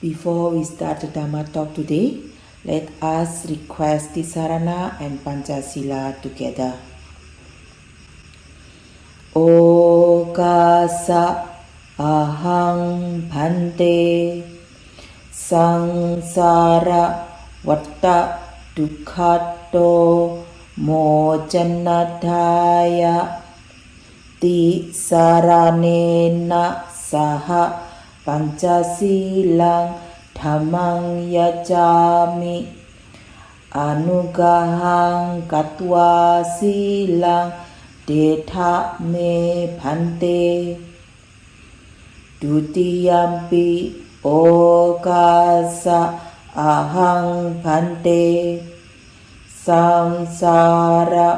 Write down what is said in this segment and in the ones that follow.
Before we start the Dhamma talk today, let us request Tisarana and Panchasila together. Okasa ahang bhante sangsara vatta dukkhato mojanadhaya tisaranena saha pancasilang dhammang yajami anugahang katva silang Detha me bhante dutiyampi okasa ahang bhante samsara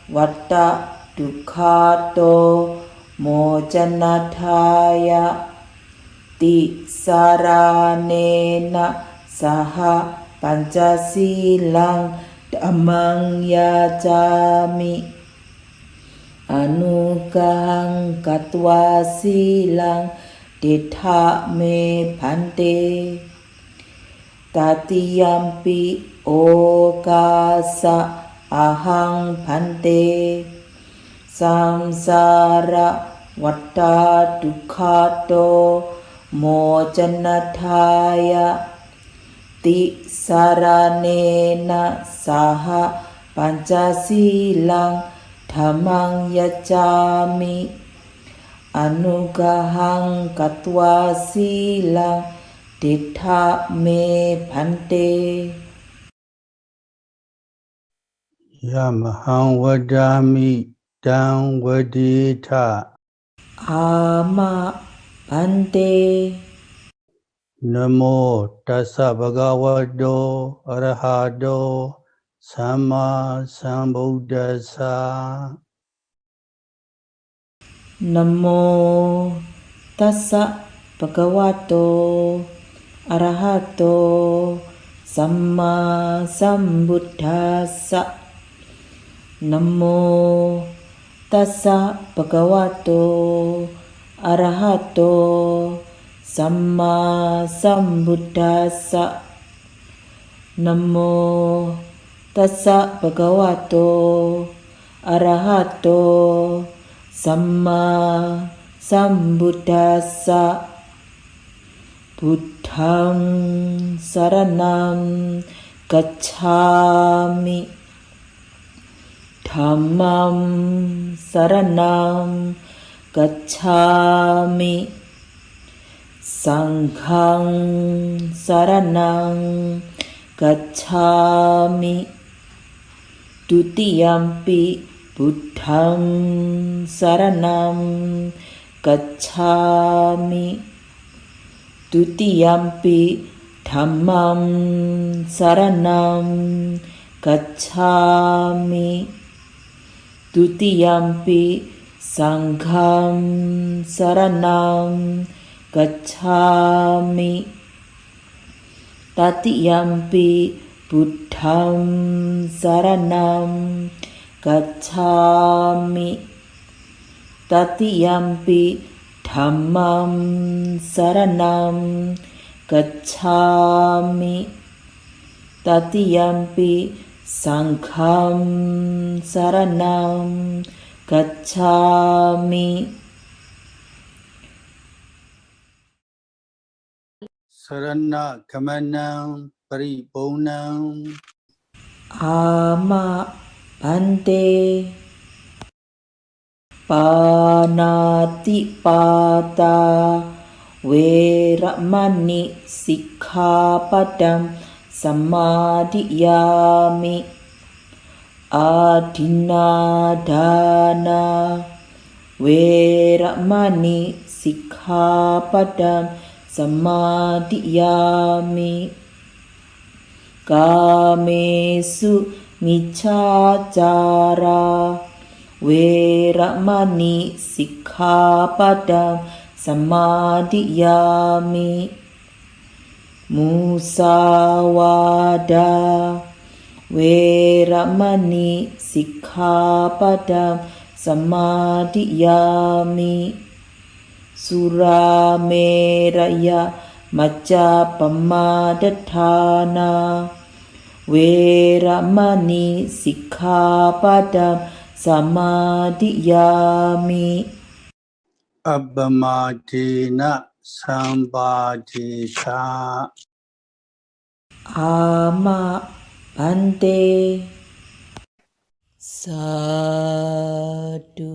vatta dukkhato mojanadhaya tisaranena saha pancasilang dhammang yajami Anugahang katva silang Detha me bhante Tatiyampi okasa ahang bhante Samsara vatta dukkhato mojanadhaya tisaranena saha pancasilang Dhammang yajami anugahang katva silang Detha me bhante Yamahang vadami dang vadita Ama bhante Namo tassa bhagavato arahato Samma sambuddhassa Namo tassa bhagavato arahato Samma sambuddhassa Namo tassa bhagavato arahato Samma sambuddhassa Namo tassa bhagavato arahato Samma sambuddhassa Buddhang saranam gacchami Dhammam saranam gacchami Sanghang saranam gacchami Dutiyampi Buddhang saranam gacchami Dutiyampi Dhammam saranam gacchami Dutiyampi Sangham saranam gacchami Tatiyampi Buddham saranam gacchami Tatiyampi Dhammam saranam gacchami Tatiyampi Sangham saranam gacchami Sarana kamanang paribonang Ama bhante Panati pata Veramani sikkhapadam Samadhiyami Adhinadana Veramani sikkhapadam Samadhiyami Kamesu micchācara Veramani sikkhapadam Samadhiyami Musawada Veramani sikkhapadam Samadhiyami Surameraya มัจจาปมาดฐานาเวรมณีสิกขาปะทังสมาธิยามิ Abbamadena Sambadhisha อามะพันเตสาธุ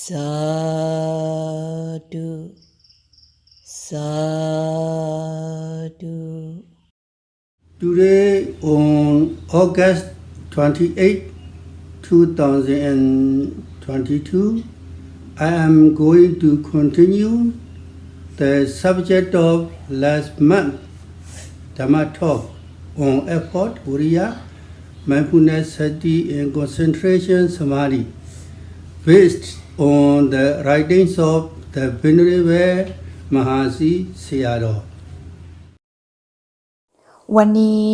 สาธุสาธุ Today on August 28, 2022, I am going to continue the subject of last month Dhamma talk on effort, Vïriya, mindfulness, Sati, and concentration, Samādhi, based on the writings of the Venerable Mahasi Sayadaw. วันนี้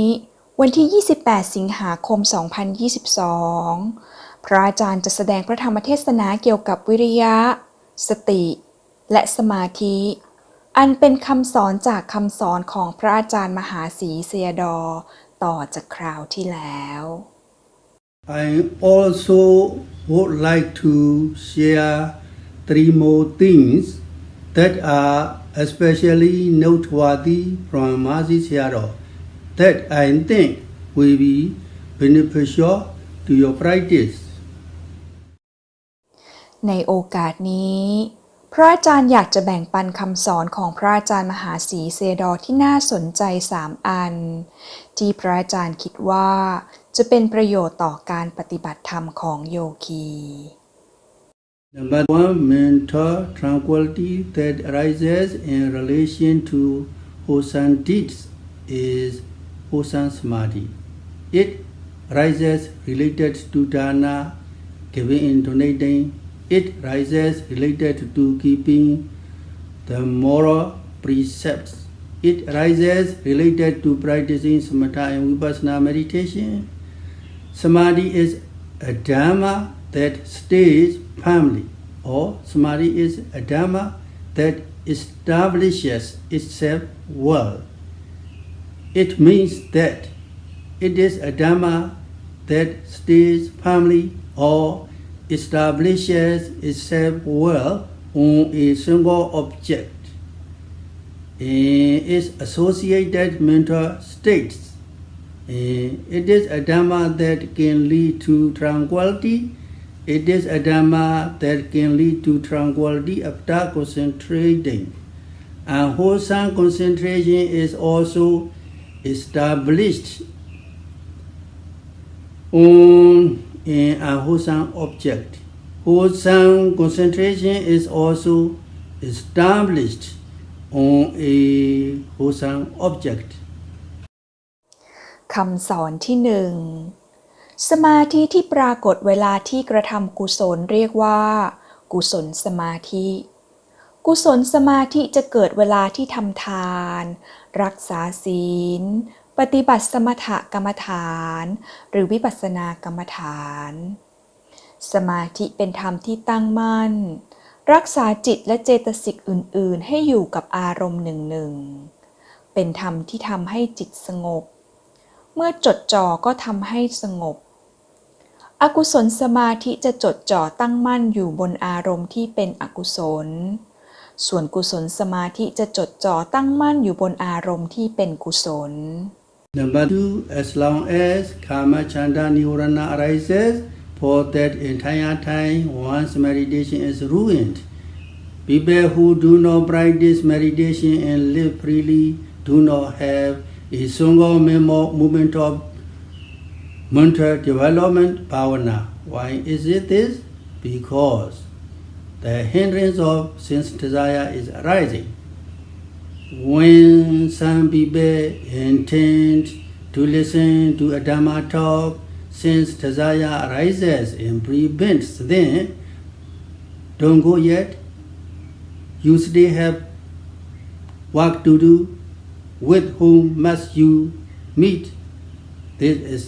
วันที่ 28 สิงหาคม 2022 พระอาจารย์จะแสดงพระธรรมเทศนาเกี่ยวกับวิริยะ สติ และสมาธิ อันเป็นคำสอนจากคำสอนของพระอาจารย์มหาศรีสยดอต่อจากคราวที่แล้ว I also would like to share 3 more things that are especially noteworthy from Mahasi Sayadaw that I think will be beneficial to your practice. ในโอกาสนี้พระอาจารย์อยากจะแบ่งปันคำสอนของพระอาจารย์มหาศรีสยดอที่น่าสนใจ3 อันที่พระอาจารย์คิดว่าจะเป็นประโยชน์ต่อการปฏิบัติธรรมของโยคี Number 1, mental tranquility that arises in relation to wholesome deeds is wholesome samadhi. It rises related to dana, giving and donating. It rises related to keeping the moral precepts. It rises related to practicing samatha and vipassana meditation. Samadhi is a dhamma that stays firmly, or samadhi is a dhamma that establishes itself well. It means that it is a dhamma that stays firmly or establishes itself well on a single object in its associated mental states. It is a dhamma that can lead to tranquility. It is a dhamma that can lead to tranquility after concentrating. And wholesome concentration is also established on an unwholesome object. Wholesome concentration is also established on a wholesome object. คำสอนที่ 1 สมาธิที่ปรากฏเวลาที่กระทำกุศลเรียกว่ากุศลสมาธิกุศลสมาธิจะเกิดเวลาที่ทำทานรักษาศีลปฏิบัติสมถกรรมฐานหรือวิปัสสนากรรมฐานสมาธิเป็นธรรมที่ตั้งมั่นรักษาจิตและเจตสิกอื่นๆให้อยู่กับอารมณ์หนึ่งๆเป็นธรรมที่ทำให้จิตสงบเมื่อจดจ่อก็ทำให้สงบอกุศลสมาธิจะจดจ่อตั้งมั่นอยู่บนอารมณ์ที่เป็นอกุศลส่วนกุศลสมาธิจะจดจ่อตั้งมั่นอยู่บนอารมณ์ที่เป็นกุศล Number 2, as long as karma chanda nirvana arises, for that entire time one's meditation is ruined. People who do not practice meditation and live freely do not have a single moment of mental development bhavana. Why is it this? Because the hindrance of sense desire is arising. When some people intend to listen to a Dhamma talk, sense desire arises and prevents them. Don't go yet. You still have work to do. With whom must you meet? This is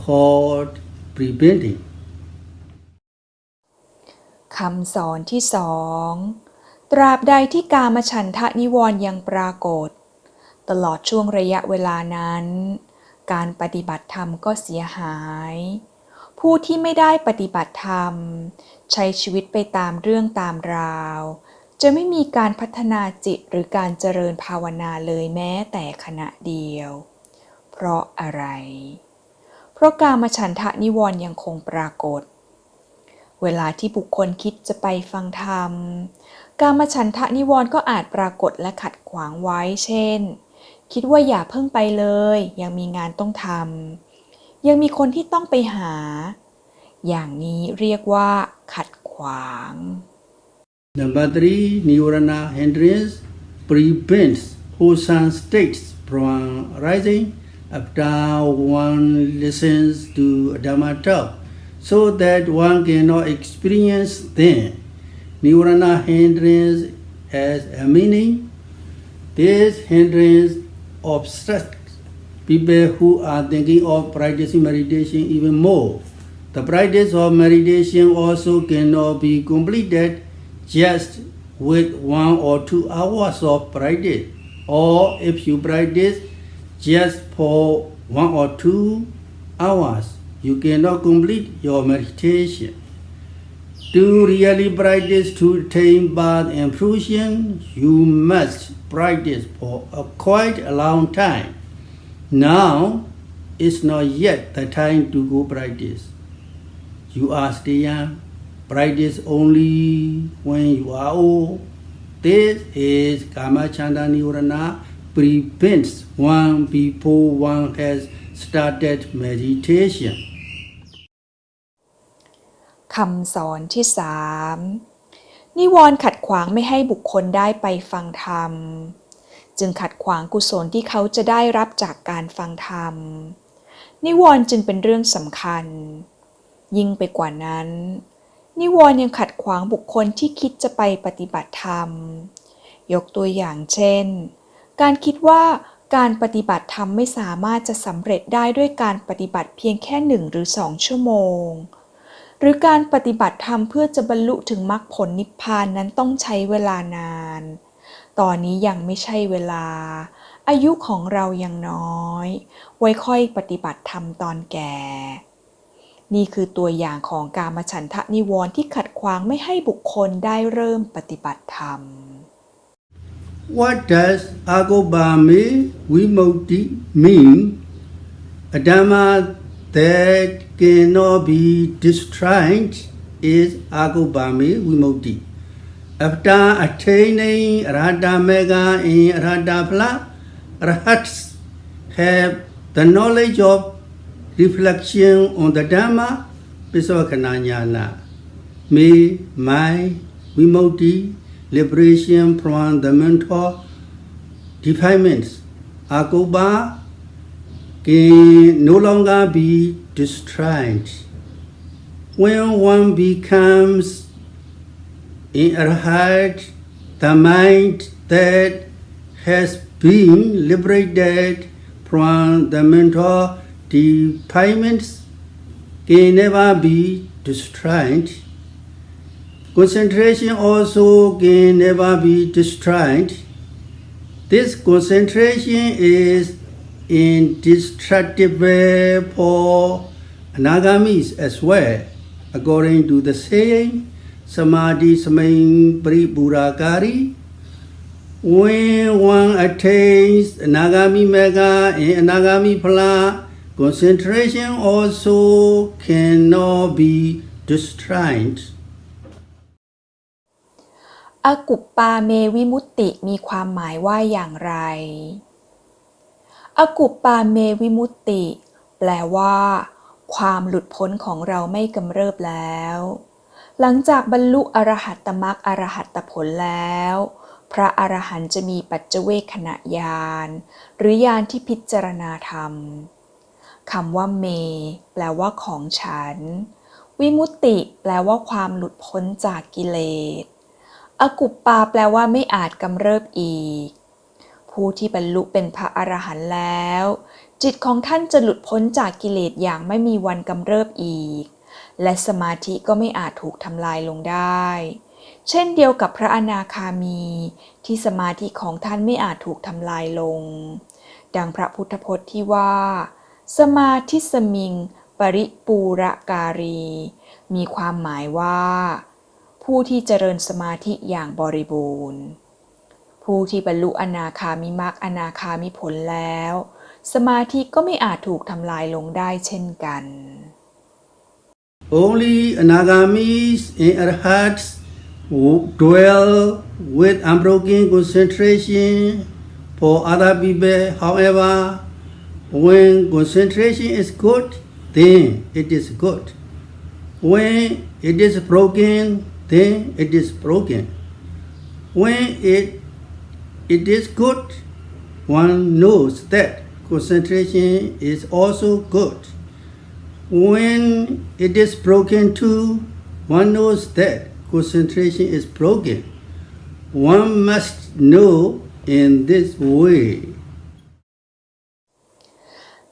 called preventing. คำสอนที่ 2 ตราบใดที่กามฉันทะนิวรณ์ยังปรากฏตลอดช่วงระยะเวลานั้นการปฏิบัติธรรมก็เสียหายผู้ที่ไม่ได้ปฏิบัติธรรมใช้ชีวิตไปตามเรื่องตามราวจะไม่มีการพัฒนาจิตหรือการเจริญภาวนาเลยแม้แต่ขณะเดียวเพราะอะไรเพราะกามฉันทะนิวรณ์ยังคงปรากฏเวลาที่บุคคลคิดจะไปฟังธรรมกามฉันทะนิวรณ์ก็อาจปรากฏและขัดขวางไว้เช่นคิดว่าอย่าเพิ่งไปเลยยังมีงานต้องทำยังมีคนที่ต้องไปหาอย่างนี้เรียกว่าขัดขวาง Number 3. Nirvana hindrance prevents wholesome states from arising after one listens to Dhamma talk, so that one cannot experience them. Nirvana hindrance has a meaning. This hindrance obstructs people who are thinking of practicing meditation even more. The practice of meditation also cannot be completed just with 1 or 2 hours of practice, or if you practice just for 1 or 2 hours, you cannot complete your meditation. To really practice to attain birth and fruition, you must practice for quite a long time. Now is not yet the time to go practice. You are still young. Practice only when you are old. This is Kamachanda Nirvana prevents one before one has started meditation. คำสอนที่ 3 นิวรณ์ขัดขวางไม่ให้บุคคลได้ไปฟังธรรมจึงขัดขวางกุศลที่เขาจะได้รับจากการฟังธรรมนิวรณ์จึงเป็นเรื่องสำคัญยิ่งไปกว่านั้นนิวรณ์ยังขัดขวางบุคคลที่คิดจะไปปฏิบัติธรรมยกตัวอย่างเช่นการคิดว่าการปฏิบัติธรรมไม่สามารถจะสำเร็จได้ด้วยการปฏิบัติเพียงแค่1 หรือ 2 ชั่วโมงหรือการปฏิบัติธรรมเพื่อจะบรรลุถึงมรรคผลนิพพานนั้นต้องใช้เวลานานตอนนี้ยังไม่ใช่เวลาอายุของเรายังน้อยไว้ค่อยปฏิบัติธรรมตอนแก่นี่คือตัวอย่างของกามฉันทะนิวรณ์ที่ขัดขวางไม่ให้บุคคลได้เริ่มปฏิบัติธรรม What does agobame vimukti mean? A dhamma that cannot be destroyed is agobame vimukti. After attaining arahata mega and arahata phala, arahats have the knowledge of reflection on the Dhamma, Pisavakana Jnana, may, mind, vimukti, liberation from the mental defilements, agoba, can no longer be destroyed. When one becomes in arhat, the mind that has been liberated from the mental defilements can never be destroyed. Concentration also can never be destroyed. This concentration is indestructible for anagamis as well, according to the saying, Samādhi samain paripurakari. When one attains anagami mega and anagami phala, concentration also cannot be destroyed. อกุปปาเมวิมุตติมีความหมายว่าอย่างไรอกุปปาเมวิมุตติแปลว่าความหลุดพ้นของเราไม่กำเริบแล้วหลังจากบรรลุอรหัตตมรรคอรหัตตผลแล้วพระอรหันต์จะมีปัจเจเวคขณญาณหรือญาณที่พิจารณาธรรมคำว่าเมแปลว่าของฉันวิมุตติแปลว่าความหลุดพ้นจากกิเลสอกุปปาแปลว่าไม่อาจกำเริบอีกผู้ที่บรรลุเป็นพระอรหันต์แล้วจิตของท่านจะหลุดพ้นจากกิเลสอย่างไม่มีวันกำเริบอีกและสมาธิก็ไม่อาจถูกทำลายลงได้ เช่นเดียวกับพระอนาคามีที่สมาธิของท่านไม่อาจถูกทำลายลงดังพระพุทธพจน์ที่ว่าสมาธิสมิงปริปูระการีมีความหมายว่าผู้ที่เจริญสมาธิอย่างบริบูรณ์ผู้ที่บรรลุอนาคามิมรรคอนาคามิผลแล้วสมาธิก็ไม่อาจถูกทำลายลงได้เช่นกัน Only anagamis and arhats who dwell with unbroken concentration for other people. However, when concentration is good, then it is good. When it is broken, then it is broken. When it is good, one knows that concentration is also good. When it is broken too, one knows that concentration is broken. One must know in this way.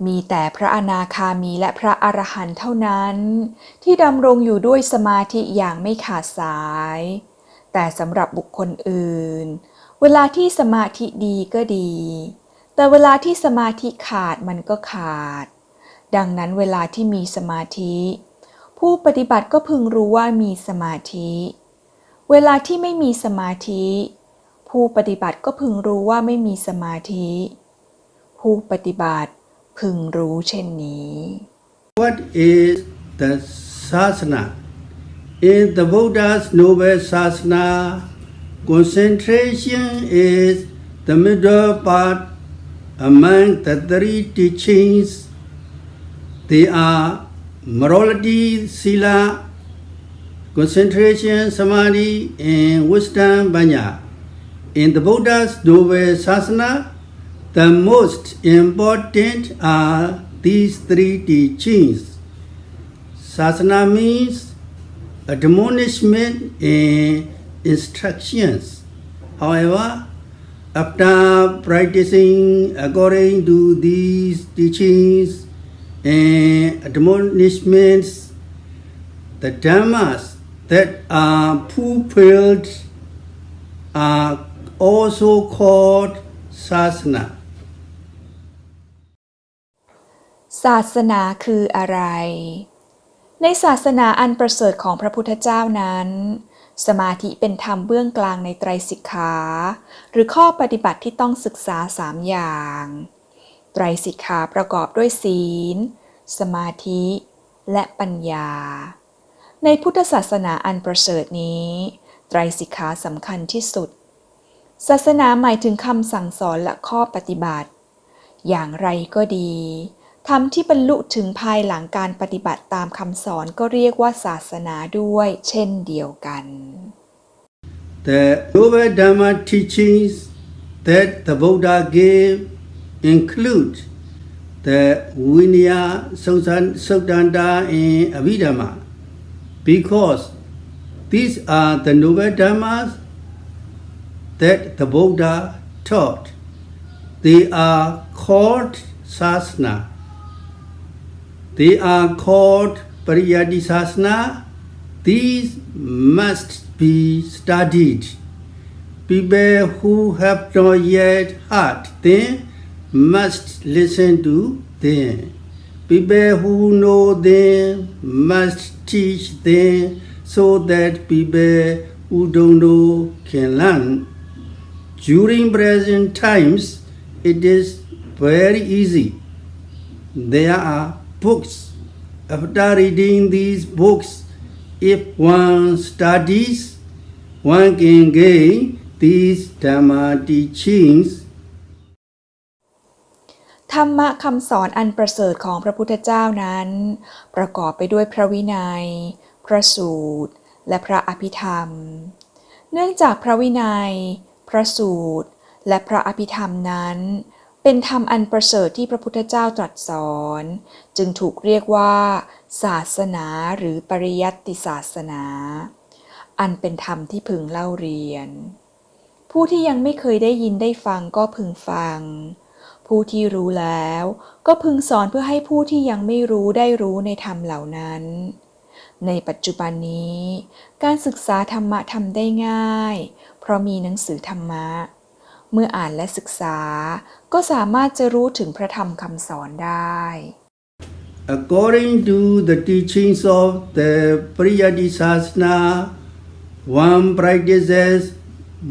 มีแต่พระอนาคามีและพระอรหันต์เท่านั้นที่ดำรงอยู่ด้วยสมาธิอย่างไม่ขาดสายแต่สำหรับบุคคลอื่นเวลาที่สมาธิดีก็ดีแต่เวลาที่สมาธิขาดมันก็ขาดดังนั้นเวลาที่มีสมาธิผู้ปฏิบัติก็พึงรู้ว่ามีสมาธิเวลาที่ไม่มีสมาธิผู้ปฏิบัติก็พึงรู้ว่าไม่มีสมาธิผู้ปฏิบัติพึงรู้เช่นนี้ What is the sasana? In the Buddha's noble sasana, concentration is the middle part among the three teachings.They are morality, sila, concentration, samadhi, and wisdom, panya. In the Buddha's noble sasana, the most important are these three teachings. Sasana means admonishment and instructions. However, after practicing according to these teachings,and admonishments, the dhammas that are fulfilled are also called sasana. ศาสนาคืออะไรในศาสนาอันประเสริฐของพระพุทธเจ้านั้นสมาธิเป็นธรรมเบื้องกลางในไตรสิกขาหรือข้อปฏิบัติที่ต้องศึกษา3อย่างไตรสิกขาประกอบด้วยศีลสมาธิและปัญญาในพุทธศาสนาอันประเสริฐนี้ไตรสิกขาสำคัญที่สุดศาสนาหมายถึงคำสั่งสอนและข้อปฏิบัติอย่างไรก็ดีธรรมที่บรรลุถึงภายหลังการปฏิบัติตามคำสอนก็เรียกว่าศาสนาด้วยเช่นเดียวกัน The noble Dhamma teachings that the Buddha gave include the Vïriya, Sautanta, and Abhidhamma because these are the noble Dhammas that the Buddha taught. They are called sasana. They are called pariyatti sasana. These must be studied. People who have not yet heard them must listen to them. People who know them must teach them so that people who don't know can learn. During present times, it is very easy. There are books. After reading these books, if one studies, one can gain these Dhamma teachings. ธรรมะคำสอนอันประเสริฐของพระพุทธเจ้านั้นประกอบไปด้วยพระวินัยพระสูตรและพระอภิธรรมเนื่องจากพระวินัยพระสูตรและพระอภิธรรมนั้นเป็นธรรมอันประเสริฐที่พระพุทธเจ้าตรัสสอนจึงถูกเรียกว่าศาสนาหรือปริยัติศาสนาอันเป็นธรรมที่พึงเล่าเรียนผู้ที่ยังไม่เคยได้ยินได้ฟังก็พึงฟังผู้ที่รู้แล้วก็พึงสอนเพื่อให้ผู้ที่ยังไม่รู้ได้รู้ในธรรมเหล่านั้น ในปัจจุบันนี้การศึกษาธรรมะทำได้ง่ายเพราะมีหนังสือธรรมะเมื่ออ่านและศึกษาก็สามารถจะรู้ถึงพระธรรมคำสอนได้ According to the teachings of the Vïriya Sasana, one practices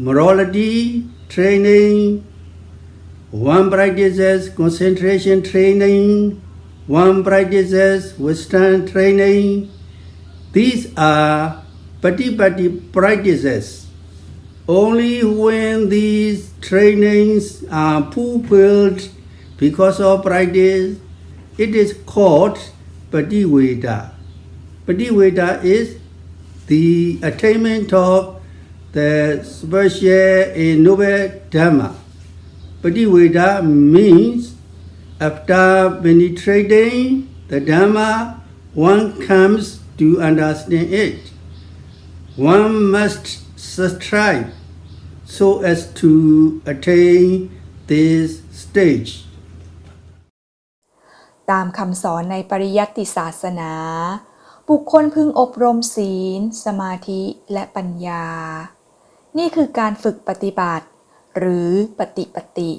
morality training, one practices concentration training, one practices wisdom training. These are patipati practices. Only when these trainings are fulfilled because of practice, it is called Pativedha. Pativedha is the attainment of the special and noble Dhamma. Pativedha means after penetrating the Dhamma, one comes to understand it. One must strive so as to attain this stage. ตามคำสอนในปริยัติศาสนาบุคคลพึงอบรมศีลสมาธิและปัญญานี่คือการฝึกปฏิบัติหรือปฏิ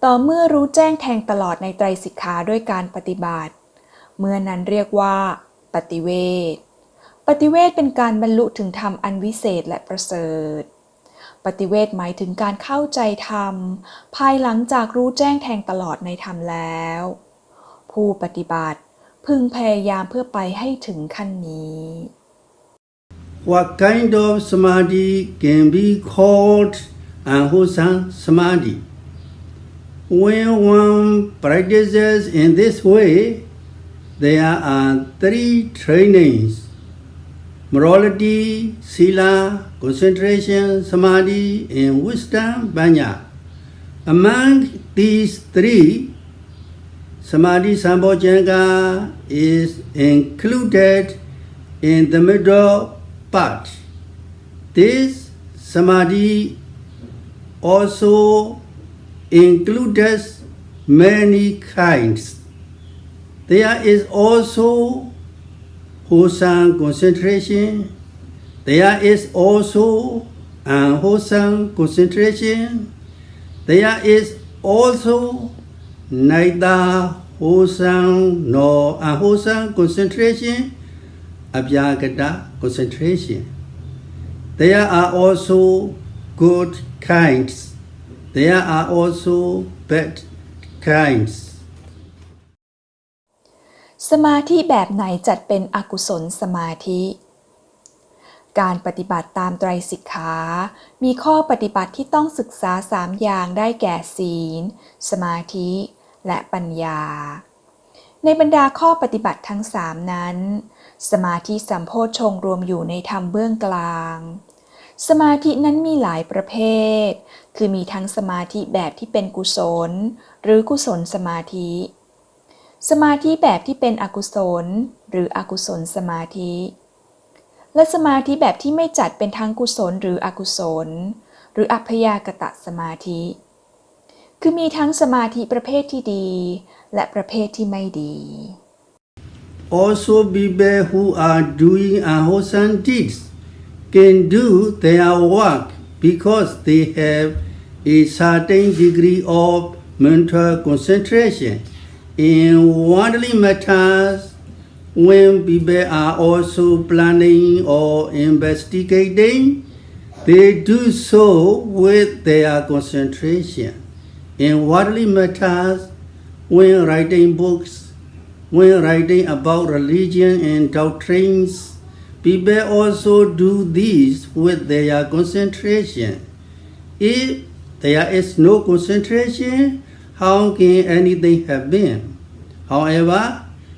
ต่อเมื่อรู้แจ้งแทงตลอดในไตรสิกขาด้วยการปฏิบัติเมื่อนั้นเรียกว่าปฏิเวทเป็นการบรรลุถึงธรรมอันวิเศษและประเสริฐปฏิเวทหมายถึงการเข้าใจธรรมภายหลังจากรู้แจ้งแทงตลอดในธรรมแล้วผู้ปฏิบัติพึงพยายามเพื่อไปให้ถึงขั้นนี้ What kind of samadhi can be called unwholesome samadhi? When one practices in this way, there are three trainings: morality, sila, concentration, samadhi, and wisdom, panya. Among these three, Samadhi Sambhojjhanga is included in the middle part. This Samadhi also includes many kinds. There is also wholesome concentration. There is also unwholesome concentration. There is also neither wholesome nor unwholesome concentration, abhyagata concentration. There are also good kinds. There are also bad kinds. สมาธิแบบไหนจัดเป็นอกุศลสมาธิการปฏิบัติตามไตรสิกขามีข้อปฏิบัติที่ต้องศึกษา3อย่างได้แก่ศีลสมาธิและปัญญาในบรรดาข้อปฏิบัติทั้ง3นั้นสมาธิสัมโพชฌงค์รวมอยู่ในธรรมเบื้องกลางสมาธินั้นมีหลายประเภทคือมีทั้งสมาธิแบบที่เป็นกุศลหรือกุศลสมาธิสมาธิแบบที่เป็นอกุศลหรืออกุศลสมาธิและสมาธิแบบที่ไม่จัดเป็นทั้งกุศลหรืออกุศลหรืออัพยากตสมาธิคือมีทั้งสมาธิประเภทที่ดีและประเภทที่ไม่ดี Also people who are doing unwholesome deeds can do their work because they have a certain degree of mental concentration in worldly matters. When people are also planning or investigating, they do so with their concentration. In worldly matters, when writing books, when writing about religion and doctrines, people also do this with their concentration. If there is no concentration, how can anything have been? However,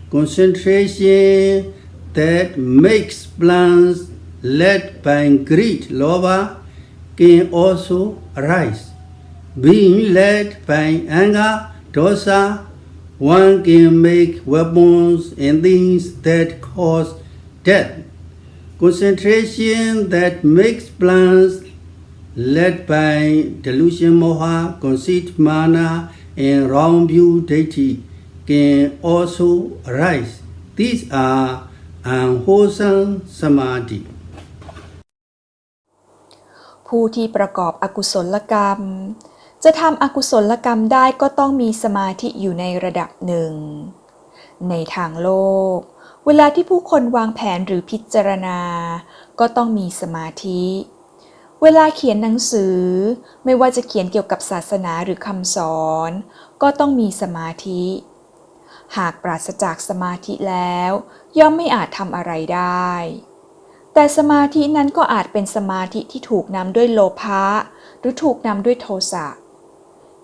concentration that makes plans led by greed, lobha, can also arise. Being led by anger, dosa, one can make weapons and things that cause death. Concentration that makes plans led by delusion, moha, conceit, mana, and wrong view, deity, can also arise. These are unwholesome samadhi. ผู้ที่ประกอบอกุศลกรรมจะทำอกุศลกรรมได้ก็ต้องมีสมาธิอยู่ในระดับหนึ่งในทางโลกเวลาที่ผู้คนวางแผนหรือพิจารณาก็ต้องมีสมาธิเวลาเขียนหนังสือไม่ว่าจะเขียนเกี่ยวกับศาสนาหรือคำสอนก็ต้องมีสมาธิหากปราศจากสมาธิแล้วย่อมไม่อาจทำอะไรได้แต่สมาธินั้นก็อาจเป็นสมาธิที่ถูกนำด้วยโลภะหรือถูกนำด้วยโทสะ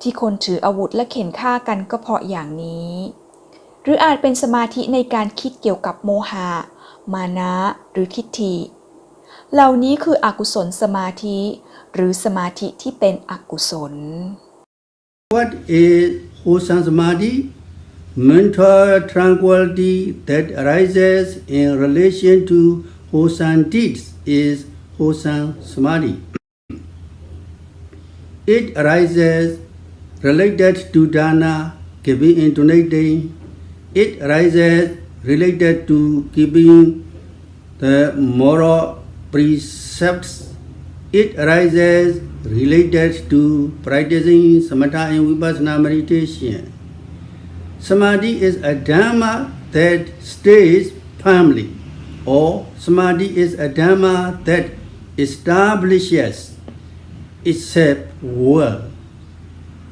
ที่คนถืออาวุธและเข็นฆ่ากันก็เพราะอย่างนี้หรืออาจเป็นสมาธิในการคิดเกี่ยวกับโมหะมานะหรือทิฏฐิเหล่านี้คืออกุศลสมาธิหรือสมาธิที่เป็นอกุศล What is wholesome samadhi? Mental tranquility that arises in relation to wholesome deeds is wholesome samadhi. It arises related to dana, giving and donating. It arises related to keeping the moral precepts. It arises related to practicing samatha and vipassana meditation. Samadhi is a dhamma that stays firmly, or samadhi is a dhamma that establishes itself well.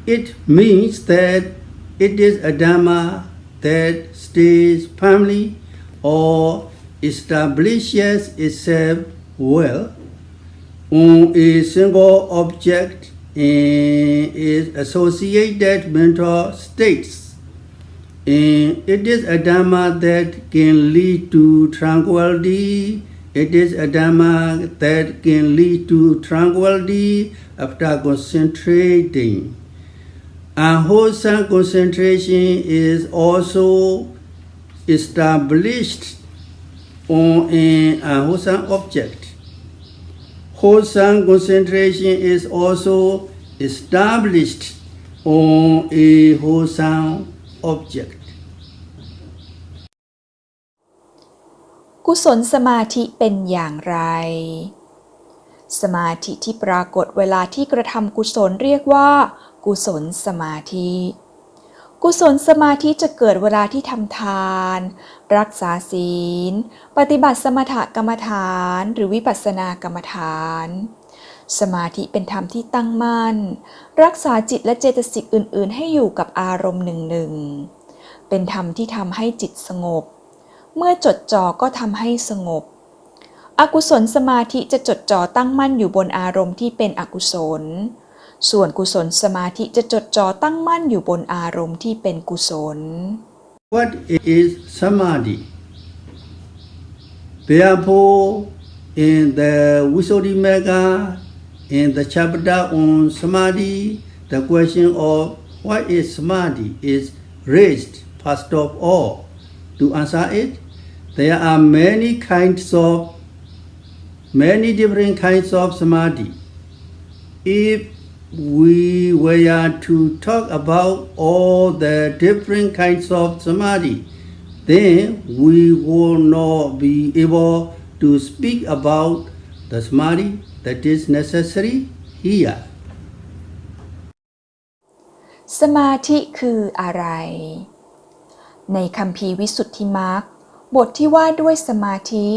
It means that it is a dhamma that stays firmly or establishes itself well on a single object and its associated mental states. And it is a dhamma that can lead to tranquility. It is a dhamma that can lead to tranquility after concentrating. Unwholesome concentration is also established on an unwholesome object. Wholesome concentration is also established on a wholesome object. กุศลสมาธิเป็นอย่างไรสมาธิที่ปรากฏเวลาที่กระทำกุศลเรียกว่ากุศลสมาธิกุศลสมาธิจะเกิดเวลาที่ทำทานรักษาศีลปฏิบัติสมถกรรมฐานหรือวิปัสสนากรรมฐานสมาธิเป็นธรรมที่ตั้งมั่นรักษาจิตและเจตสิกอื่นๆให้อยู่กับอารมณ์หนึ่งๆเป็นธรรมที่ทำให้จิตสงบเมื่อจดจ่อก็ทำให้สงบอกุศลสมาธิจะจดจ่อตั้งมั่นอยู่บนอารมณ์ที่เป็นอกุศลส่วนกุศลสมาธิจะจดจ่อตั้งมั่นอยู่บนอารมณ์ที่เป็นกุศล What is samadhi? Therefore, in the Visuddhimagga, in the chapter on samadhi, the question of what is samadhi is raised first of all. To answer it, there are many different kinds of samadhi. If we were to talk about all the different kinds of samadhi, then we will not be able to speak about the samadhi that is necessary here. สมาธิคืออะไร ในคัมภีร์วิสุทธิมรรคบทที่ว่าด้วยสมาธิ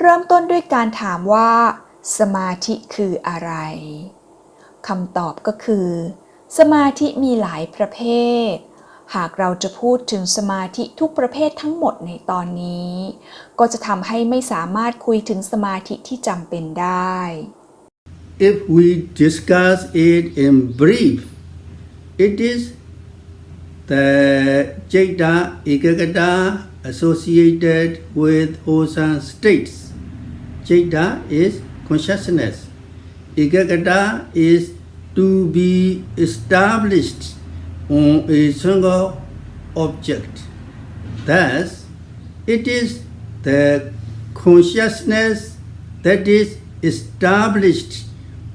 เริ่มต้นด้วยการถามว่าสมาธิคืออะไรคำตอบก็คือสมาธิมีหลายประเภทหากเราจะพูดถึงสมาธิทุกประเภททั้งหมดในตอนนี้ก็จะทำให้ไม่สามารถคุยถึงสมาธิที่จำเป็นได้ If we discuss it in brief, it is the Citta Ekagata associated with wholesome states. Citta is consciousness. Ekagata is to be established on a single object. Thus, it is the consciousness that is established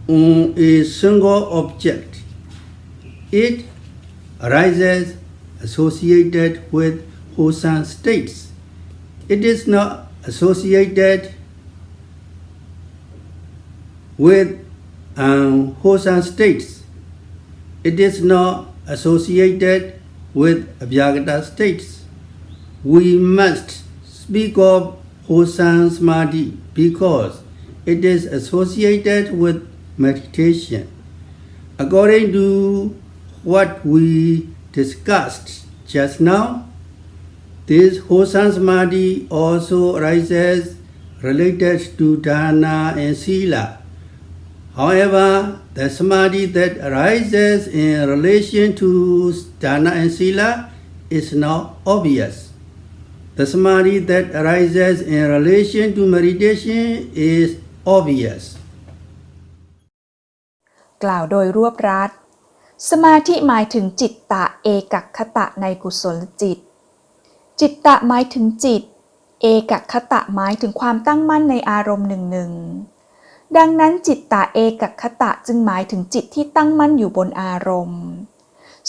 on a single object. It arises associated with wholesome states. It is not associated with wholesome states. It is not associated with Abhyagata states. We must speak of wholesome Samadhi because it is associated with meditation. According to what we discussed just now, this wholesome Samadhi also arises related to dana and sila. However, the Samadhi that arises in relation to dana and sila is not obvious. The Samadhi that arises in relation to meditation is obvious. กล่าวโดยรวบรัดสมาธิหมายถึงจิตตะเอกัคคตะในกุศลจิตจิตตะหมายถึงจิตเอกัคคตะหมายถึงความตั้งมั่นในอารมณ์หนึ่งดังนั้นจิตตะเอกัคคตะจึงหมายถึงจิตที่ตั้งมั่นอยู่บนอารมณ์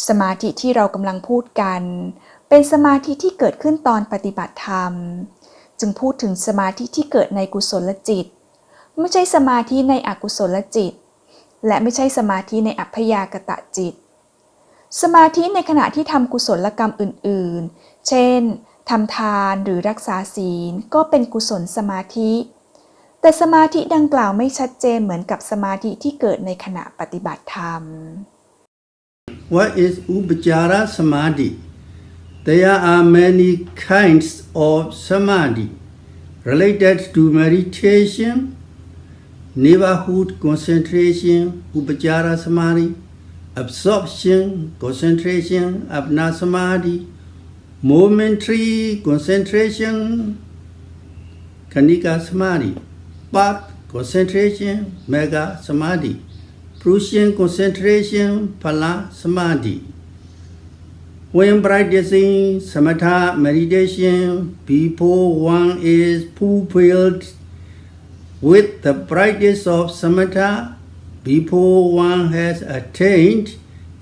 สมาธิที่เรากำลังพูดกันเป็นสมาธิที่เกิดขึ้นตอนปฏิบัติธรรมจึงพูดถึงสมาธิที่เกิดในกุศลจิตไม่ใช่สมาธิในอกุศลจิตและไม่ใช่สมาธิในอัพยากตจิตสมาธิในขณะที่ทำกุศลกรรมอื่นๆเช่นทำทานหรือรักษาศีลก็เป็นกุศลสมาธิแต่สมาธิดังกล่าวไม่ชัดเจนเหมือนกับสมาธิที่เกิดในขณะปฏิบัติธรรม What is Upachara Samadhi? There are many kinds of Samadhi related to meditation, neighborhood concentration, Upachara Samadhi, absorption, concentration, Apna Samadhi, momentary concentration, Kanika Samadhi, Path concentration, Mega Samadhi, Prussian concentration, Phala Samadhi. When practicing Samatha meditation, before one is fulfilled with the practice of Samatha, before one has attained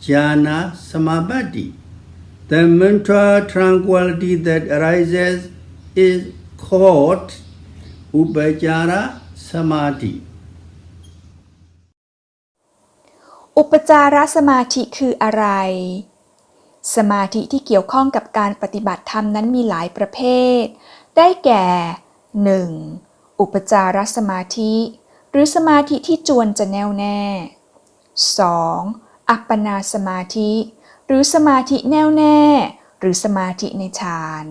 Jhana Samabhati, the mental tranquility that arises is called Upachara Samadhi. อุปจารสมาธิคืออะไรสมาธิที่เกี่ยวข้องกับการปฏิบัติธรรมนั้นมีหลายประเภทได้แก่ 1. อุปจารสมาธิหรือสมาธิที่จวนจะแน่วแน่ 2. อัปปนาสมาธิหรือสมาธิแน่วแน่หรือสมาธิในฌาน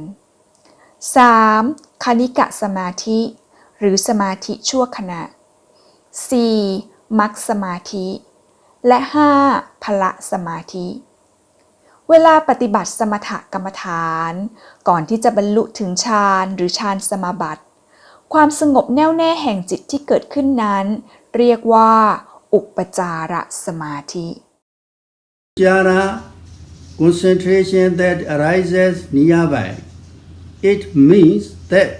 3. คณิกะสมาธิหรือสมาธิชั่วขณะ 4. มรรคสมาธิและ 5. พละสมาธิเวลาปฏิบัติสมถกรรมฐานก่อนที่จะบรรลุถึงฌานหรือฌานสมาบัติความสงบแน่วแน่แห่งจิตที่เกิดขึ้นนั้นเรียกว่าอุปจารสมาธิ Jhana concentration that arises nearby. It means that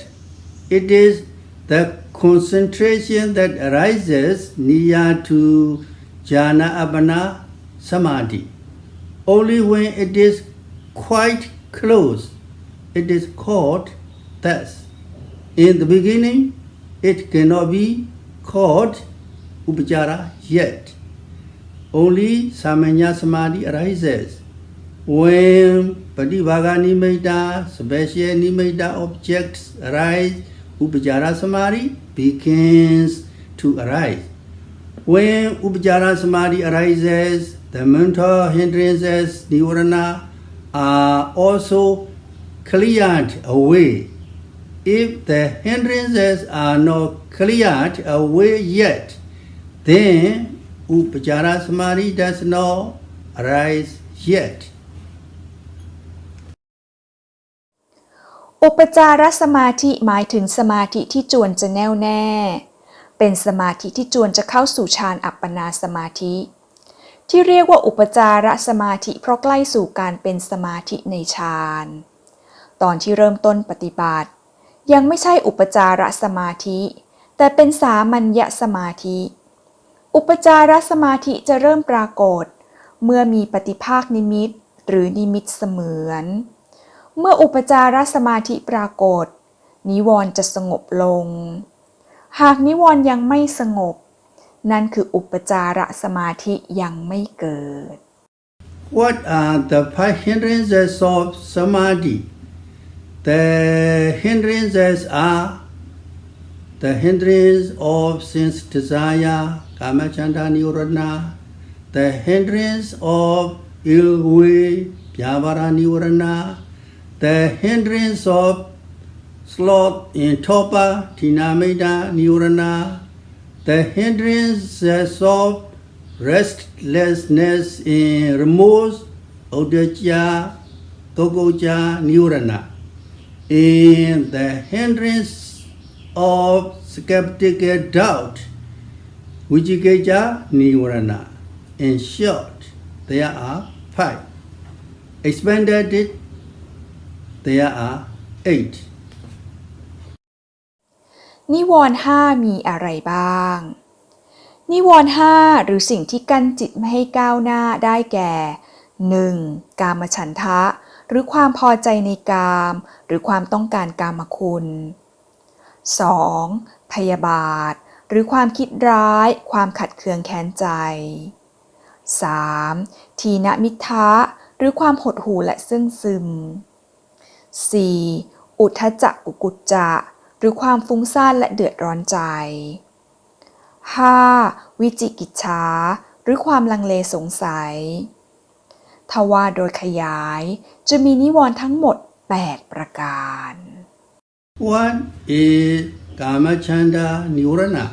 it is the concentration that arises near to Jhana Apana Samadhi. Only when it is quite close, it is called thus. In the beginning, it cannot be called Upachara yet. Only Samanya Samadhi arises. When Patibhaga Nimitta, special Nimitta objects arise, Upachara Samadhi begins to arise. When Upachara Samadhi arises, the mental hindrances, Nivarana, are also cleared away. If the hindrances are not cleared away yet, then Upachara Samadhi does not arise yet. อุปจารสมาธิหมายถึงสมาธิที่จวนจะแน่วแน่เป็นสมาธิที่จวนจะเข้าสู่ฌานอัปปนาสมาธิที่เรียกว่าอุปจารสมาธิเพราะใกล้สู่การเป็นสมาธิในฌานตอนที่เริ่มต้นปฏิบัติยังไม่ใช่อุปจารสมาธิแต่เป็นสามัญญสมาธิอุปจารสมาธิจะเริ่มปรากฏเมื่อมีปฏิภาคนิมิตหรือนิมิตเสมือนเมื่ออุปจารสมาธิปรากฏ นิวรณ์จะสงบลงหากนิวรณ์ยังไม่สงบนั่นคืออุปจารสมาธิยังไม่เกิด What are the five hindrances of Samādhi? The hindrances are the hindrance of sense desire, kamachanda niwarana, the hindrance of ill will, vyavara niwarana, the hindrance of sloth in torpor, tinamida niwarana, the hindrances of restlessness in remorse, udacca, gogoja, niwarana, and the hindrance of skeptical doubt, vijigajja, niwarana. In short, there are five. Expanded it, there are 8. นิวรณ์ห้ามีอะไรบ้าง นิวรณ์ห้าหรือสิ่งที่กั้นจิตไม่ให้ก้าวหน้าได้แก่ 1. กามฉันทะหรือความพอใจในกามหรือความต้องการกามคุณ 2. พยาบาทหรือความคิดร้ายความขัดเคืองแค้นใจ 3. ทีนมิทธะหรือความหดหู่และซึ้งซึม 4. อุทธัจจกุกุจจะหรือความฟุ้งซ่านและเดือดร้อนใจ 5. วิจิกิจฉาหรือความลังเลสงสัยทว่าโดยขยายจะมีนิวรณ์ทั้งหมด 8 ประการ What is kamachanda niwarana?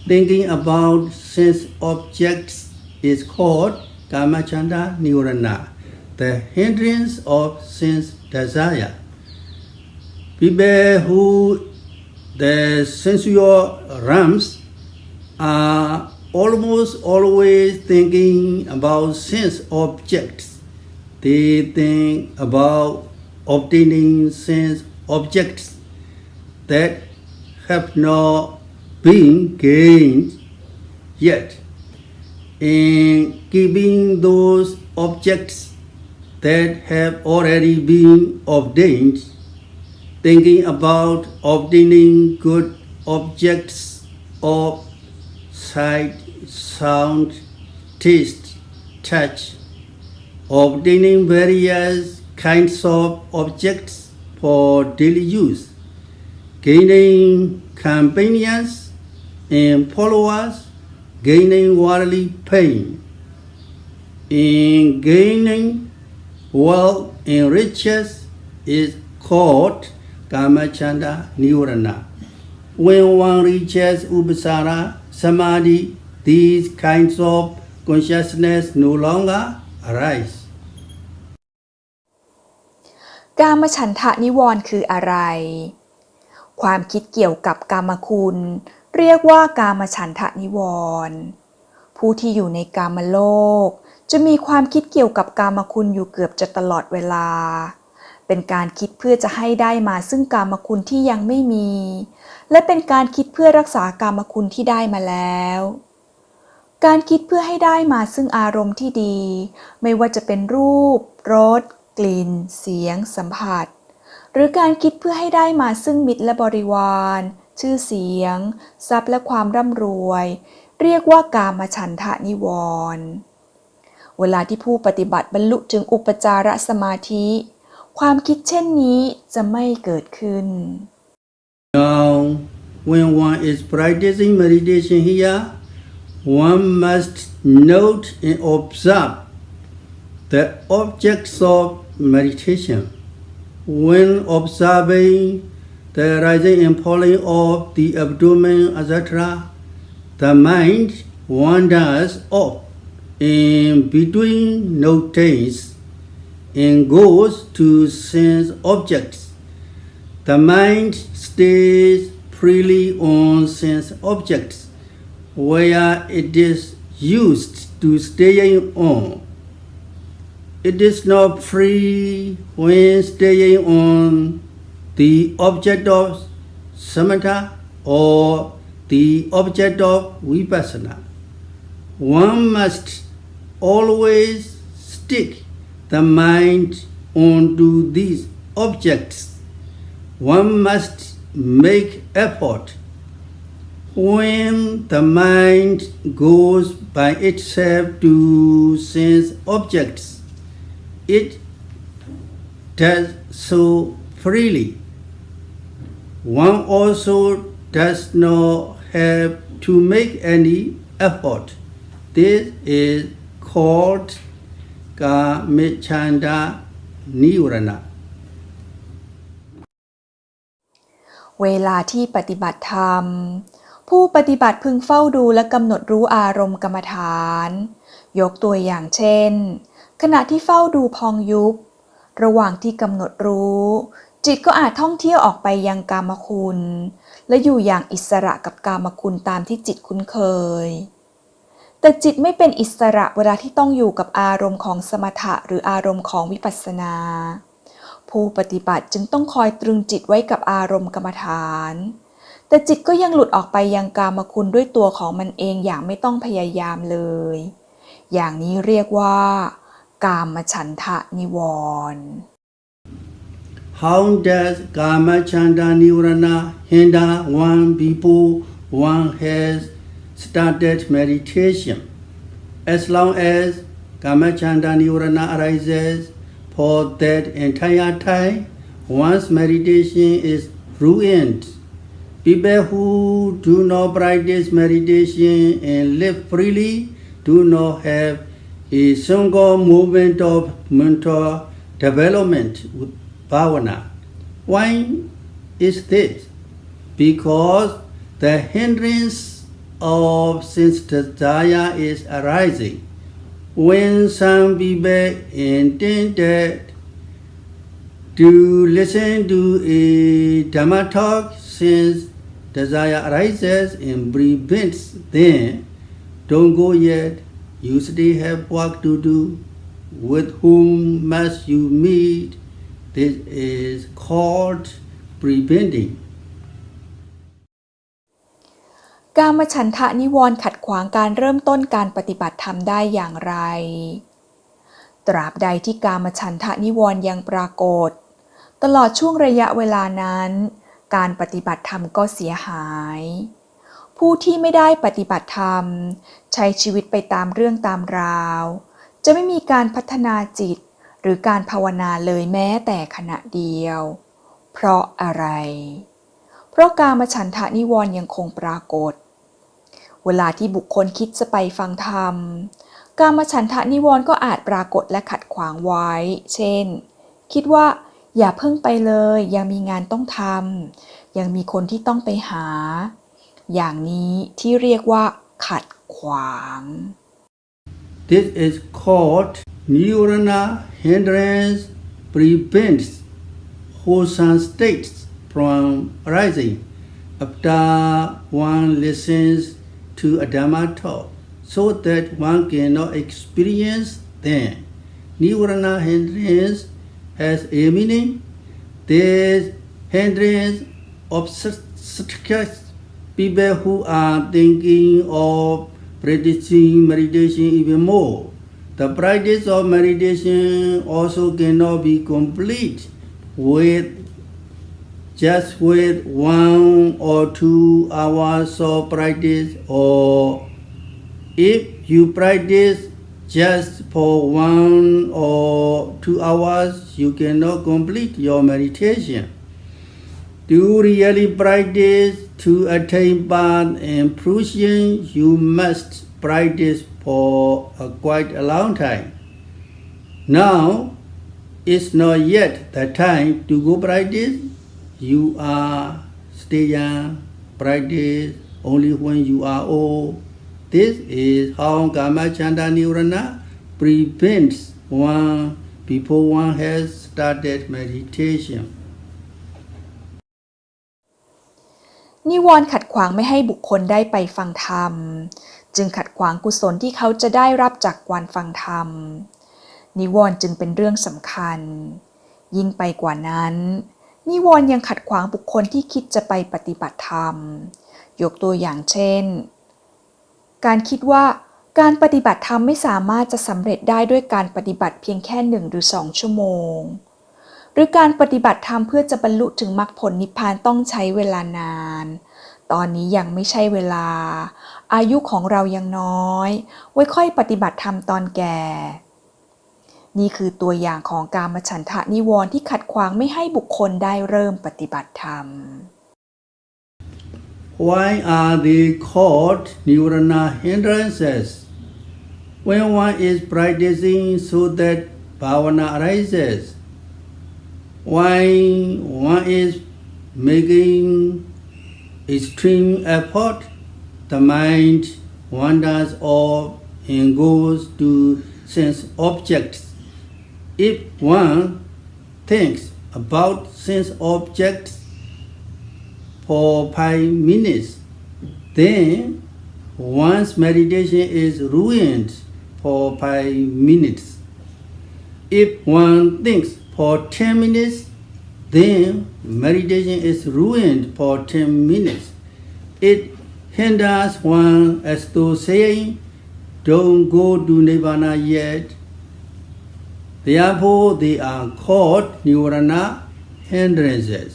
Thinking about sense objects is called kamachanda niwarana, the hindrance of sense desire. People who the sensual realms are almost always thinking about sense objects. They think about obtaining sense objects that have not been gained yet, and keeping those objects that have already been obtained, thinking about obtaining good objects of sight, sound, taste, touch, obtaining various kinds of objects for daily use, gaining companions and followers, gaining worldly pain, and gaining wealth and riches is called kamachanda niwarana. When one reaches upasara, samadhi, these kinds of consciousness no longer arise. กามฉันทะนิวรณ์คืออะไร ความคิดเกี่ยวกับกามคุณเรียกว่ากามฉันทะนิวรณ์ผู้ที่อยู่ในกามโลกจะมีความคิดเกี่ยวกับกามคุณอยู่เกือบจะตลอดเวลาเป็นการคิดเพื่อจะให้ได้มาซึ่งกามคุณที่ยังไม่มีและเป็นการคิดเพื่อรักษากามคุณที่ได้มาแล้วการคิดเพื่อให้ได้มาซึ่งอารมณ์ที่ดีไม่ว่าจะเป็นรูปรสกลิ่นเสียงสัมผัสหรือการคิดเพื่อให้ได้มาซึ่งมิตรและบริวารชื่อเสียงทรัพย์และความร่ำรวยเรียกว่ากามฉันทะนิวรณ์เวลาที่ผู้ปฏิบัติบรรลุถึงอุปจารสมาธิความคิดเช่นนี้จะไม่เกิดขึ้น Now, when one is practicing meditation here, one must note and observe the objects of meditation. When observing the rising and falling of the abdomen, etc., the mind wanders off in between notations and goes to sense objects. The mind stays freely on sense objects where it is used to staying on. It is not free when staying on the object of samatha or the object of vipassana. One must always stick the mind onto these objects. One must make effort. When the mind goes by itself to sense objects, it does so freely. One also does not have to make any effort. This is called Kamachanda Nivarana. เวลาที่ปฏิบัติธรรมผู้ปฏิบัติพึงเฝ้าดูและกำหนดรู้อารมณ์กรรมฐานยกตัวอย่างเช่นขณะที่เฝ้าดูพองยุบระหว่างที่กำหนดรู้จิตก็อาจท่องเที่ยวออกไปยังกามคุณและอยู่อย่างอิสระกับกามคุณตามที่จิตคุ้นเคยแต่จิตไม่เป็นอิสระเวลาที่ต้องอยู่กับอารมณ์ของสมถะหรืออารมณ์ของวิปัสสนาผู้ปฏิบัติจึงต้องคอยตรึงจิตไว้กับอารมณ์กรรมฐานแต่จิตก็ยังหลุดออกไปยังกามคุณด้วยตัวของมันเองอย่างไม่ต้องพยายามเลยอย่างนี้เรียกว่ากามฉันทะนิวรณ์ How does Kamachanda Nivarana hinder one before one has started meditation? As long as Kamachanda Nivarana arises for that entire time, one's meditation is ruined. People who do not practice meditation and live freely do not have a single moment of mental development with bhavana. Why is this? Because the hindrance of sense desire is arising. When some people intended to listen to a Dhamma talk, since desire arises and prevents them, don't go yet. You still have work to do. With whom must you meet? This is called preventing. กามฉันทะนิวรณ์ขัดขวางการเริ่มต้นการปฏิบัติธรรมได้อย่างไรตราบใดที่กามฉันทะนิวรณ์ยังปรากฏตลอดช่วงระยะเวลานั้นการปฏิบัติธรรมก็เสียหายผู้ที่ไม่ได้ปฏิบัติธรรมใช้ชีวิตไปตามเรื่องตามราวจะไม่มีการพัฒนาจิตหรือการภาวนาเลยแม้แต่ขณะเดียวเพราะอะไรเพราะกามฉันทะนิวรณ์ยังคงปรากฏเวลาที่บุคคลคิดจะไปฟังธรรมกามฉันทะนิวรณ์ก็อาจปรากฏและขัดขวางไว้เช่นคิดว่าอย่าเพิ่งไปเลยยังมีงานต้องทำยังมีคนที่ต้องไปหาอย่างนี้ที่เรียกว่าขัดขวาง This is called Nivarana hindrance prevents wholesome states from arising after one listens to a Dhamma talk, so that one cannot experience them. Nivarana hindrance has a meaning. This hindrance obstructs people who are thinking of practicing meditation even more. The practice of meditation also cannot be complete with just with 1 or 2 hours of practice, or if you practice just for 1 or 2 hours, you cannot complete your meditation. To really practice to attain path and fruition, you must practice for quite a long time. Now, it's not yet the time to go practice. You are still young. Practice only when you are old. This is how Kamachanda Nivarana prevents one before one has started meditation. นิวรณ์ขัดขวางไม่ให้บุคคลได้ไปฟังธรรมจึงขัดขวางกุศลที่เขาจะได้รับจากการฟังธรรมนิวรณ์จึงเป็นเรื่องสำคัญยิ่งไปกว่านั้นนิวรณ์ยังขัดขวางบุคคลที่คิดจะไปปฏิบัติธรรมยกตัวอย่างเช่นการคิดว่าการปฏิบัติธรรมไม่สามารถจะสำเร็จได้ด้วยการปฏิบัติเพียงแค่1 หรือ 2 ชั่วโมงห รือการปฏิบัติธรรมเพื่อจะบรรลุถึงมรรคผลนิพพานต้องใช้เวลานาน ตอนนี้ยังไม่ใช่เวลา อายุของเรายังน้อย ไว้ค่อยปฏิบัติธรรมตอนแก่ นี่คือตัวอย่างของกามฉันทะนิวรณ์ที่ขัดขวางไม่ให้บุคคลได้เริ่มปฏิบัติธรรม Why are they called nirvana hindrances? When one is practicing so that bhavana arises, why one is making extreme effort, the mind wanders off and goes to sense objects. If one thinks about sense objects for 5 minutes, then one's meditation is ruined for 5 minutes. If one thinks for 10 minutes, then meditation is ruined for 10 minutes. It hinders one as though saying, don't go to Nirvana yet. Therefore, they are called nirvana hindrances.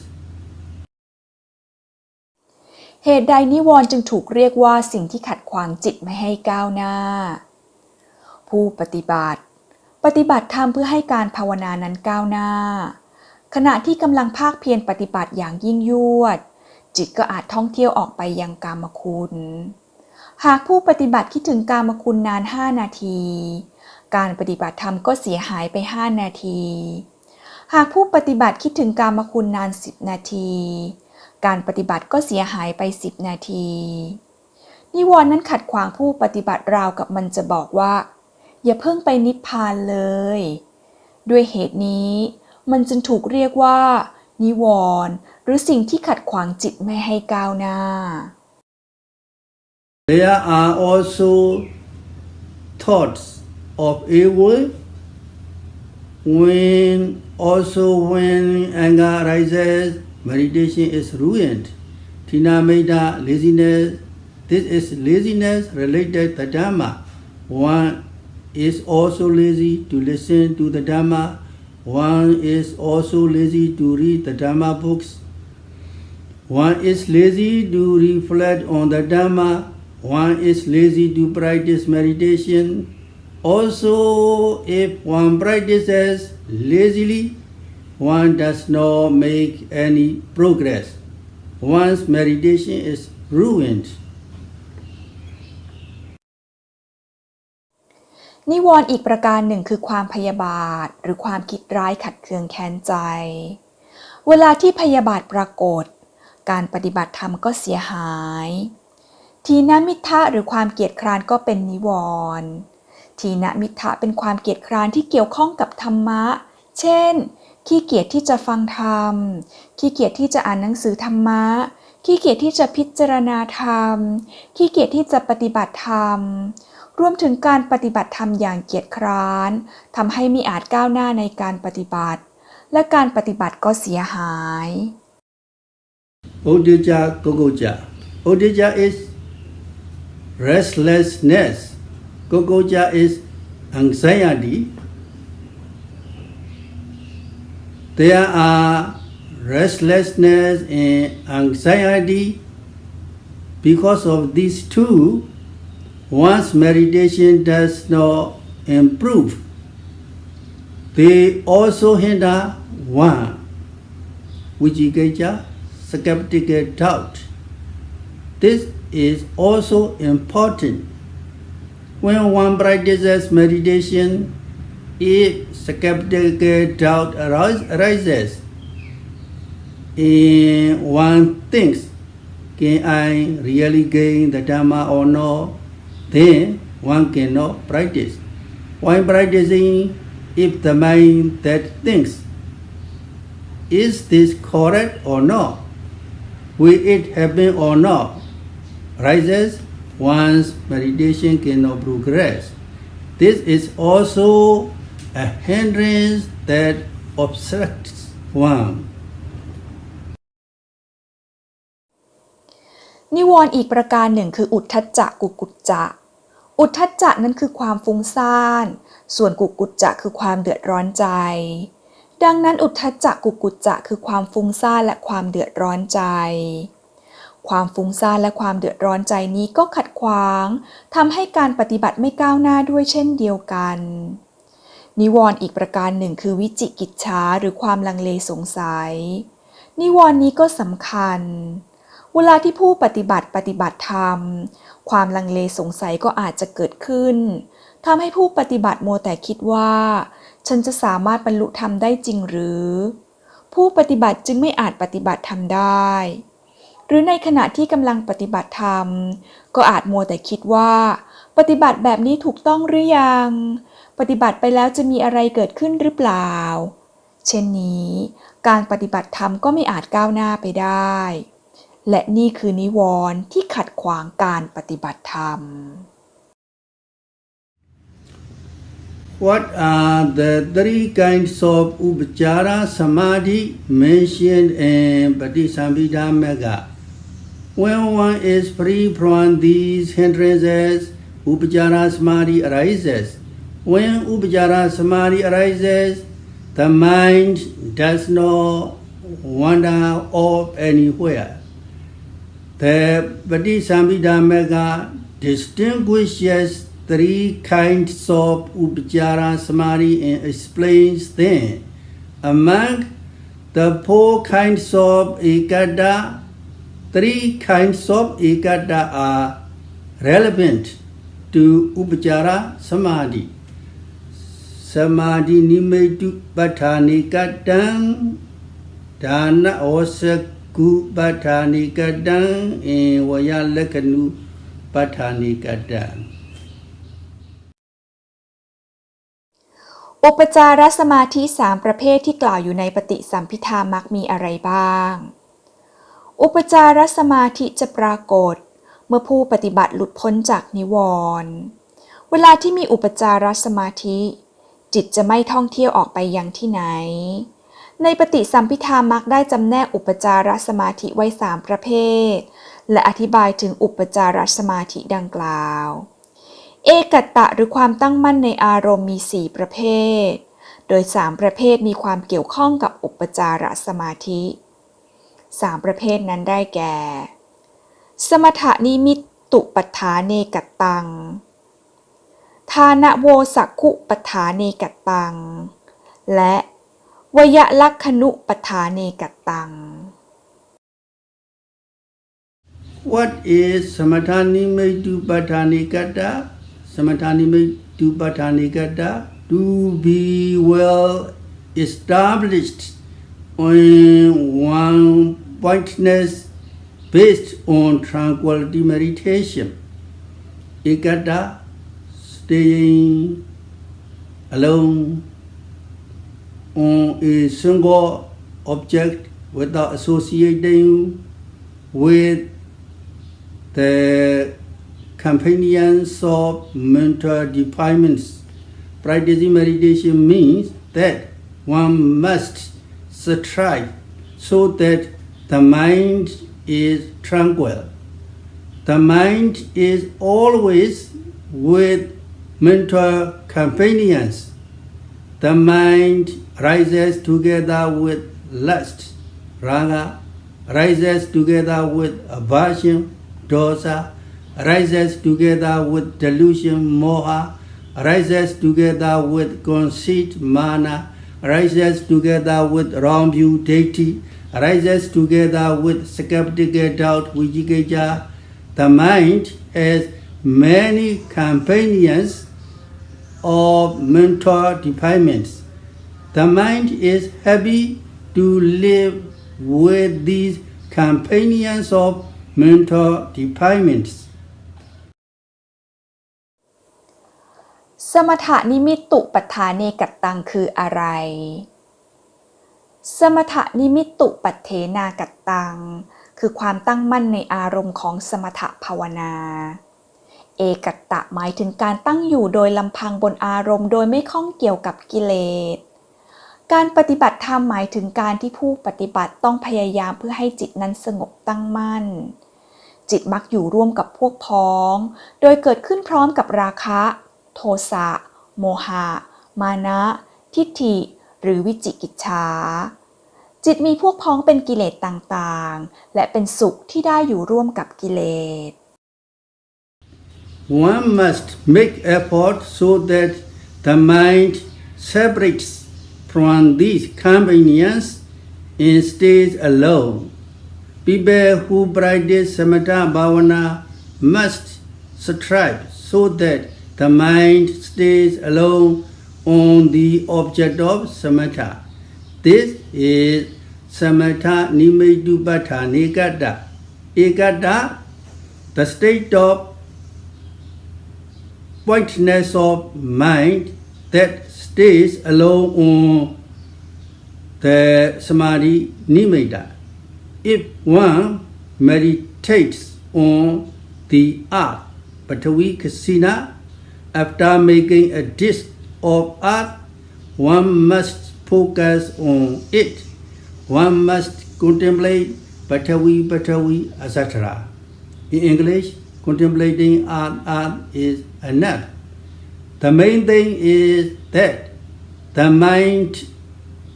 เหตุใดนิวรณ์จึงถูกเรียกว่าสิ่งที่ขัดขวางจิตไม่ให้ก้าวหน้า ผู้ปฏิบัติธรรมเพื่อให้การภาวนานั้นก้าวหน้า ขณะที่กำลังภาคเพียรปฏิบัติอย่างยิ่งยวด จิตก็อาจท่องเที่ยวออกไปยังกามคุณ หากผู้ปฏิบัติคิดถึงกามคุณนาน5 นาที การปฏิบัติธรรมก็เสียหายไป5 นาที หากผู้ปฏิบัติคิดถึงกามคุณนาน10 นาที การปฏิบัติก็เสียหายไป10 นาที นิวรณ์นั้นขัดขวางผู้ปฏิบัติราวกับมันจะบอกว่า อย่าเพิ่งไปนิพพานเลย ด้วยเหตุนี้มันจึงถูกเรียกว่า นิวรณ์หรือสิ่งที่ขัดขวางจิตไม่ให้ก้าวหน้า There are also thoughts of evil. When anger arises, meditation is ruined. Tinameda, laziness. This is laziness related to Dhamma. One is also lazy to listen to the Dhamma. One is also lazy to read the Dhamma books. One is lazy to reflect on the Dhamma. One is lazy to practice meditation. Also, if one practices lazily, one does not make any progress. One's meditation is ruined. นิวรณ์อีกประการหนึ่งคือความพยาบาทหรือความคิดร้ายขัดเคืองแค้นใจ เวลาที่พยาบาทปรากฏ การปฏิบัติธรรมก็เสียหายทีนมิทธะหรือความเกียจคร้านก็เป็นนิวรณ์ทีนมิทธะเป็นความเกียจคร้านที่เกี่ยวข้องกับธรรมะ เช่น ขี้เกียจที่จะฟังธรรม ขี้เกียจที่จะอ่านหนังสือธรรมะ ขี้เกียจที่จะพิจารณาธรรม ขี้เกียจที่จะปฏิบัติธรรม รวมถึงการปฏิบัติธรรมอย่างเกียจคร้านทำให้มิอาจก้าวหน้าในการปฏิบัติ และการปฏิบัติก็เสียหาย Udija Gogoja. Udija is restlessness. Gogoja is anxiety. There are restlessness and anxiety. Because of these two, one's meditation does not improve. They also hinder one. Vijigaya, skeptical doubt. This is also important. When one practices meditation, if skeptical doubt arises, and one thinks, can I really gain the Dhamma or not? Then one cannot practice. While practicing, if the mind that thinks, is this correct or not? Will it happen or not? Rises, one's meditation cannot progress. This is also a hindrance that obstructs one. นิวรณ์อีกประการหนึ่งคืออุทธัจจะกุกุจจะ อุทธัจจะนั้นคือความฟุ้งซ่าน ส่วนกุกุจจะคือความเดือดร้อนใจ ดังนั้นอุทธัจจะกุกุจจะคือความฟุ้งซ่านและความเดือดร้อนใจความฟุ้งซ่านและความเดือดร้อนใจนี้ก็ขัดขวางทำให้การปฏิบัติไม่ก้าวหน้าด้วยเช่นเดียวกันนิวรณ์อีกประการหนึ่งคือวิจิกิจฉาหรือความลังเลสงสัยนิวรณ์นี้ก็สำคัญเวลาที่ผู้ปฏิบัติธรรมความลังเลสงสัยก็อาจจะเกิดขึ้นทำให้ผู้ปฏิบัติมัวแต่คิดว่าฉันจะสามารถบรรลุธรรมได้จริงหรือผู้ปฏิบัติจึงไม่อาจปฏิบัติธรรมได้หรือในขณะที่กำลังปฏิบัติธรรมก็อาจมัวแต่คิดว่าปฏิบัติแบบนี้ถูกต้องหรือยังปฏิบัติไปแล้วจะมีอะไรเกิดขึ้นหรือเปล่าเช่นนี้การปฏิบัติธรรมก็ไม่อาจก้าวหน้าไปได้และนี่คือนิวรณ์ที่ขัดขวางการปฏิบัติธรรม What are the three kinds of upachara samadhi mentioned in Patisambhidamagga? When one is free from these hindrances, upachara samadhi arises. When upachara samadhi arises, the mind does not wander off anywhere. The Patisambhidamagga distinguishes three kinds of upachara samadhi and explains them. Among the four kinds of ekada, three kinds of ekada are relevant to upachara samadhi. Samadhi nimetu pathanikatang, dana osaku pathanikatang, and vayalakanu pathanikatang.อุปจารสมาธิ3ประเภทที่กล่าวอยู่ในปฏิสัมภิทามรรคมีอะไรบ้างอุปจารสมาธิจะปรากฏเมื่อผู้ปฏิบัติหลุดพ้นจากนิวรณ์เวลาที่มีอุปจารสมาธิจิตจะไม่ท่องเที่ยวออกไปยังที่ไหนในปฏิสัมภิทามรรคได้จำแนกอุปจารสมาธิไว้3ประเภทและอธิบายถึงอุปจารสมาธิดังกล่าวเอกัตตะหรือความตั้งมั่นในอารมณ์มี4ประเภทโดย3ประเภทมีความเกี่ยวข้องกับอุปจารสมาธิ3ประเภทนั้นได้แก่สมถนิมิตตุปัฏฐาเนกัตตังทานโวสักขุปัฏฐาเนกัตตังและวยลักขณุปัฏฐาเนกัตตังWhat is Samathanimaittupatthānikata? Samathanimaittupatthānikata to be well established on one pointedness based on tranquility meditation. Ekata, staying alone on a single object without associating with the companions of mental defilements. Practicing meditation means that one must strive so that the mind is tranquil. The mind is always with mental companions. The mind rises together with lust, raga, rises together with aversion, dosa, rises together with delusion, moha, rises together with conceit, mana, rises together with wrong view, deity, rises together with skeptical doubt, vijigija. The mind has many companions of mental defilements. The mind is happy to live with these companions of mental defilements. สมถนิมิตตุปัฏฐาเนกัตตังคืออะไรสมถนิมิตตุปัฏเถนากัตตังคือความตั้งมั่นในอารมณ์ของสมถภาวนาเอกัตตะหมายถึงการตั้งอยู่โดยลำพังบนอารมณ์โดยไม่ข้องเกี่ยวกับกิเลสการปฏิบัติธรรมหมายถึงการที่ผู้ปฏิบัติต้องพยายามเพื่อให้จิตนั้นสงบตั้งมั่นจิตมักอยู่ร่วมกับพวกพ้องโดยเกิดขึ้นพร้อมกับราคะโทสะโมหะมานะทิฏฐิ หรือวิจิกิจฉาจิตมีพวกพ้องเป็นกิเลสต่างๆและเป็นสุขที่ได้อยู่ร่วมกับกิเลส One must make effort so that the mind separates from these companions and stays alone. People who practice samatha bhavana must strive so that the mind stays alone on the object of samatha. This is samatha nimittupatthanekata. Ekata, the state of whiteness of mind that stays alone on the Samādhi nimitta. If one meditates on the earth, Patavi Kasina, after making a disk of earth, one must focus on it. One must contemplate Patavi, etc. In English, contemplating earth is enough. The main thing is that the mind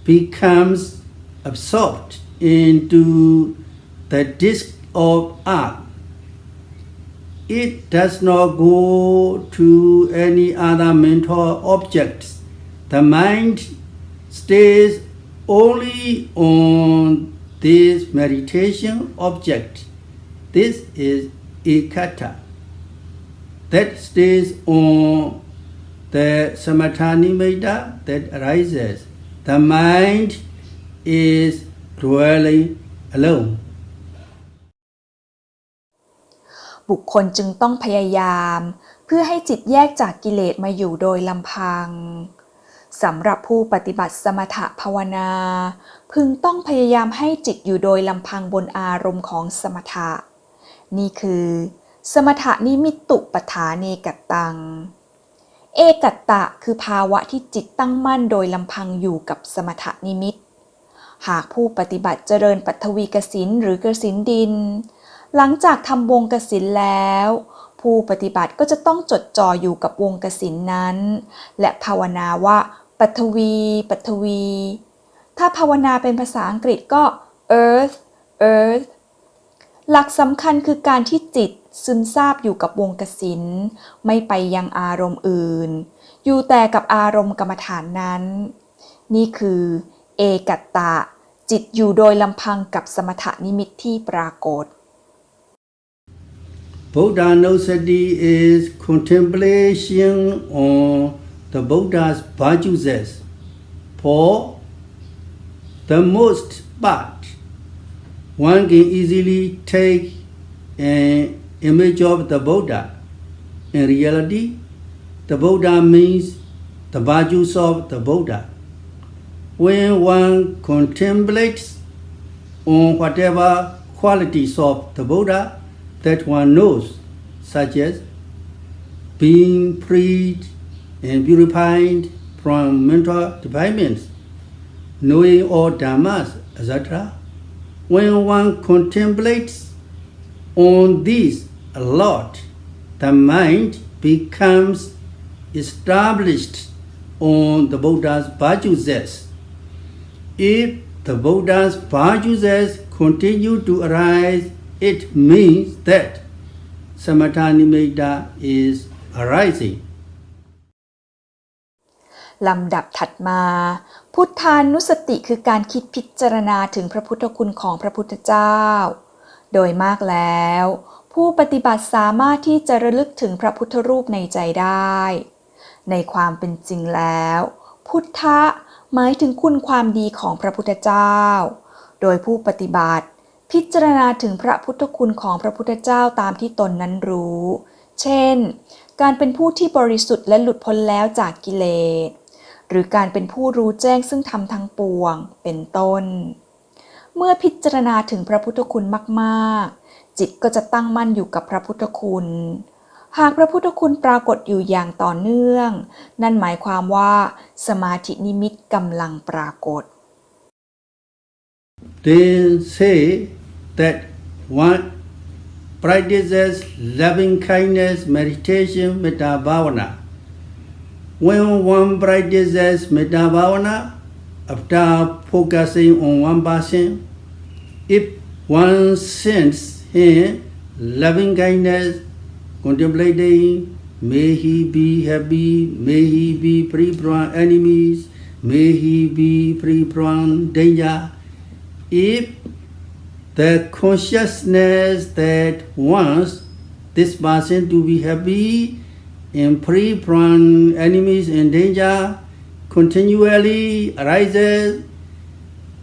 becomes absorbed into the disk of earth. It does not go to any other mental objects. The mind stays only on this meditation object. This is ekata that stays on the samatha nimitta that arises. The mind is dwelling alone. บุคคลจึงต้องพยายามเพื่อให้จิตแยกจากกิเลสมาอยู่โดยลำพังสำหรับผู้ปฏิบัติสมถภาวนาพึงต้องพยายามให้จิตอยู่โดยลำพังบนอารมณ์ของสมถะนี่คือสมถะนิมิตตุปฐาเนกัตตังเอกัตตะคือภาวะที่จิตตั้งมั่นโดยลำพังอยู่กับสมถะนิมิตหากผู้ปฏิบัติเจริญปัทวีกสิณหรือกสิณดินหลังจากทำวงกสิณแล้วผู้ปฏิบัติก็จะต้องจดจ่ออยู่กับวงกสิณนั้นและภาวนาว่าปัทวีปัทวีถ้าภาวนาเป็นภาษาอังกฤษก็ earth earth หลักสำคัญคือการที่จิตซึมซาบอยู่กับวงกสิณไม่ไปยังอารมณ์อื่นอยู่แต่กับอารมณ์กรรมฐานนั้นนี่คือเอกัตตะจิตอยู่โดยลำพังกับสมถนิมิตที่ปรากฏ Buddha-nusati is contemplation on the Buddha's virtues. For the most part, one can easily take an image of the Buddha. In reality, the Buddha means the virtues of the Buddha. When one contemplates on whatever qualities of the Buddha that one knows, such as being freed and purified from mental defilements, knowing all dhammas, etc. When one contemplates on these a lot, the mind becomes established on the Buddha's virtues. If the Buddha's virtues continue to arise, it means that samatha nimitta is arising. ลำดับถัดมาพุทธานุสติคือการคิดพิจารณาถึงพระพุทธคุณของพระพุทธเจ้าโดยมากแล้วผู้ปฏิบัติสามารถที่จะระลึกถึงพระพุทธรูปในใจได้ในความเป็นจริงแล้วพุทธะหมายถึงคุณความดีของพระพุทธเจ้าโดยผู้ปฏิบัติพิจารณาถึงพระพุทธคุณของพระพุทธเจ้าตามที่ตนนั้นรู้เช่นการเป็นผู้ที่บริสุทธิ์และหลุดพ้นแล้วจากกิเลสหรือการเป็นผู้รู้แจ้งซึ่งธรรมทั้งปวงเป็นต้นเมื่อพิจารณาถึงพระพุทธคุณมากๆจิตก็จะตั้งมั่นอยู่กับพระพุทธคุณหากพระพุทธคุณปรากฏอยู่อย่างต่อเนื่องนั่นหมายความว่าสมาธินิมิตกำลังปรากฏ They say that one practices loving kindness meditation metta bhavana. When one practices metta bhavana, after focusing on one person, if one sends him loving kindness, contemplating, may he be happy, may he be free from enemies, may he be free from danger. If the consciousness that wants this person to be happy and free from enemies and danger continually arises,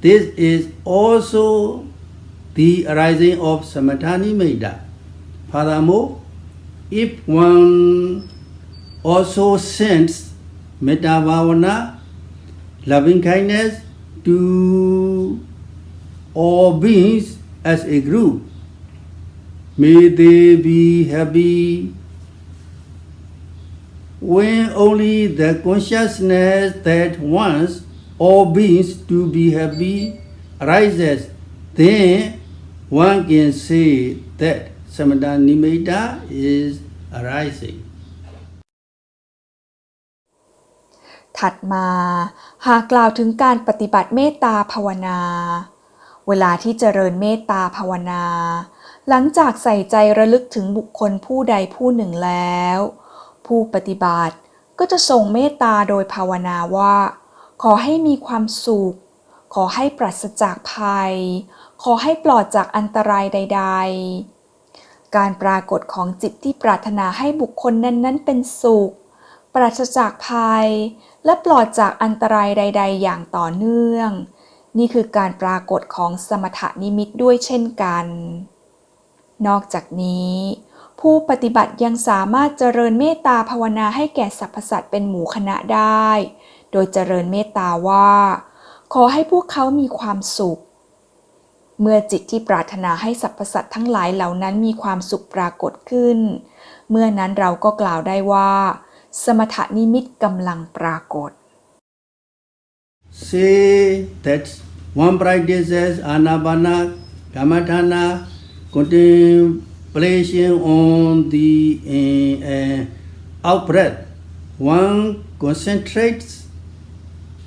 this is also the arising of samatha nimitta. Furthermore, if one also sends metta bhavana, loving kindness, to all beings as a group, may they be happy. When only the consciousness that wants all beings to be happy arises, then one can say that samatha nimitta is arising. ถัดมาหากกล่าวถึงการปฏิบัติเมตตาภาวนาเวลาที่เจริญเมตตาภาวนาหลังจากใส่ใจระลึกถึงบุคคลผู้ใดผู้หนึ่งแล้วผู้ปฏิบัติก็จะส่งเมตตาโดยภาวนาว่าขอให้มีความสุขขอให้ปราศจากภัยขอให้ปลอดจากอันตรายใดๆการปรากฏของจิตที่ปรารถนาให้บุคคลนั้นๆเป็นสุขปราศจากภัยและปลอดจากอันตรายใดๆอย่างต่อเนื่องนี่คือการปรากฏของสมถนิมิตด้วยเช่นกันนอกจากนี้ผู้ปฏิบัติยังสามารถเจริญเมตตาภาวนาให้แก่สรรพสัตว์เป็นหมู่คณะได้โดยเจริญเมตตาว่าขอให้พวกเขามีความสุขเมื่อจิตที่ปรารถนาให้สรรพสัตว์ทั้งหลายเหล่านั้นมีความสุขปรากฏขึ้นเมื่อนั้นเราก็กล่าวได้ว่าสมถนิมิตกำลังปรากฏ Say that one practices anapana kammatthana contemplation on the out breath. One concentrates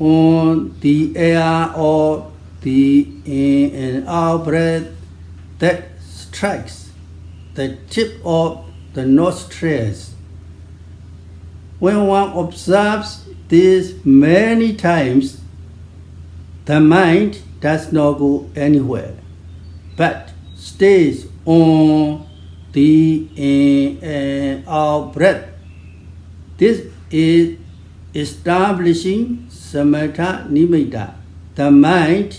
on the air or the in and out breath that strikes the tip of the nostrils. When one observes this many times, the mind does not go anywhere, but stays on the in and out breath. This is establishing samatha nimitta. The mind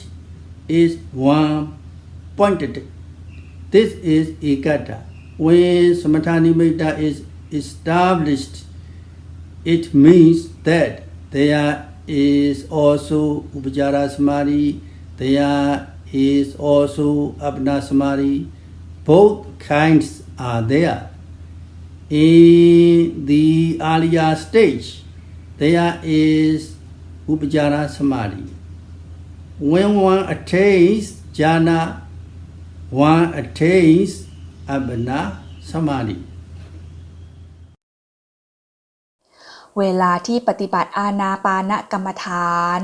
is one-pointed. This is ekata. When samatha nimitta is established, it means that there is also upajara samadhi, there is also apana samadhi. Both kinds are there. In the earlier stage, there is upajara samadhi. When one attains jhana, one attains apana samadhi. เวลาที่ปฏิบัติอานาปานกรรมฐาน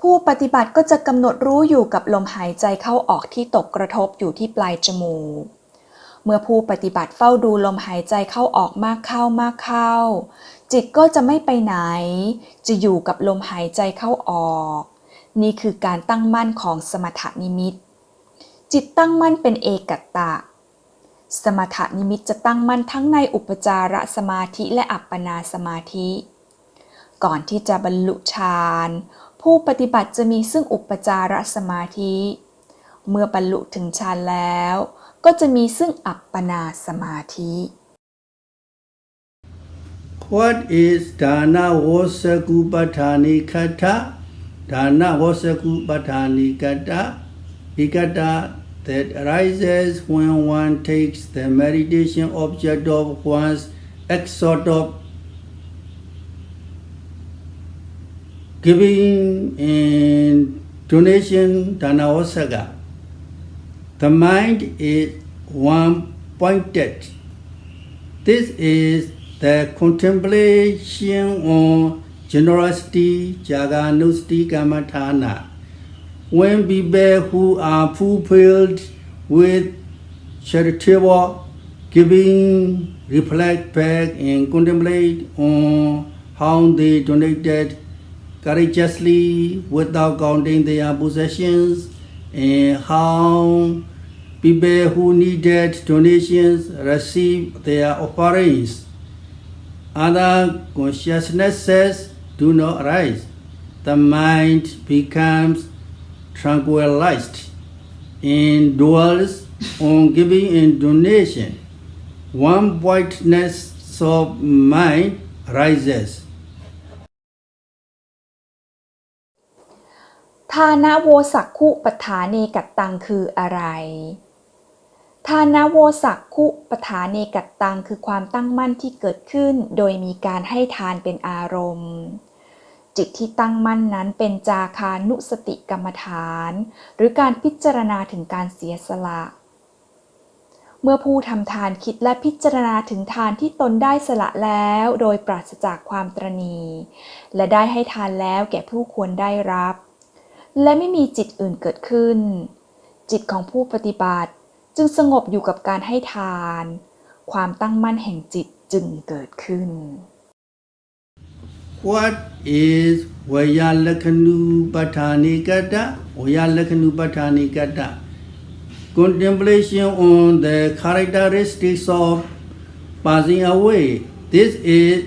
ผู้ปฏิบัติก็จะกำหนดรู้อยู่กับลมหายใจเข้าออกที่ตกกระทบอยู่ที่ปลายจมูกเมื่อผู้ปฏิบัติเฝ้าดูลมหายใจเข้าออกมากเข้าจิตก็จะไม่ไปไหนจะอยู่กับลมหายใจเข้าออกนี่คือการตั้งมั่นของสมถนิมิตจิตตั้งมั่นเป็นเอกัตตะสมถนิมิตจะตั้งมั่นทั้งในอุปจารสมาธิและอัปปนาสมาธิก่อนที่จะบรรลุฌานผู้ปฏิบัติจะมีซึ่งอุปจารสมาธิเมื่อบรรลุถึงฌานแล้วก็จะมีซึ่งอัปปนาสมาธิ What is dana vasakupathani kata? Dana vasakupathani kata, ekata that arises when one takes the meditation object of one's act sort of giving and donation dhanavasaka. The mind is one-pointed. This is the contemplation on generosity, jaganusti kamathana. When people who are fulfilled with charitable giving reflect back and contemplate on how they donated courageously without counting their possessions, and how people who needed donations receive their offerings. Other consciousnesses do not arise. The mind becomes tranquilized and dwells on giving and donation. One whiteness of mind rises. ทานะโวสักขุปฐาเนกัตตังคืออะไร ทานะโวสักขุปฐาเนกัตตังคือความตั้งมั่นที่เกิดขึ้นโดยมีการให้ทานเป็นอารมณ์ จิตที่ตั้งมั่นนั้นเป็นจาคานุสติกรรมฐานหรือการพิจารณาถึงการเสียสละ เมื่อผู้ทำทานคิดและพิจารณาถึงทานที่ตนได้สละแล้วโดยปราศจากความตระหนี่และได้ให้ทานแล้วแก่ผู้ควรได้รับและไม่มีจิตอื่นเกิดขึ้นจิตของผู้ปฏิบัติจึงสงบอยู่กับการให้ทานความตั้งมั่นแห่งจิตจึงเกิดขึ้น What is Vayalakhanupathanikata? Vayalakhanupathanikata. Contemplation on the characteristics of passing away. This is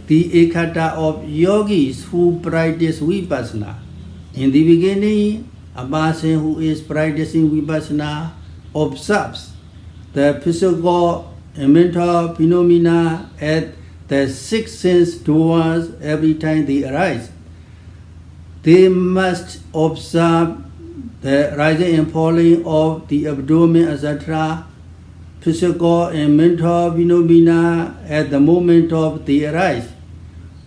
the ekata of yogis who practice vipassana. In the beginning, a person who is practicing vipassana observes the physical and mental phenomena at the six sense doors every time they arise. They must observe the rising and falling of the abdomen, etc., physical and mental phenomena at the moment of they arise.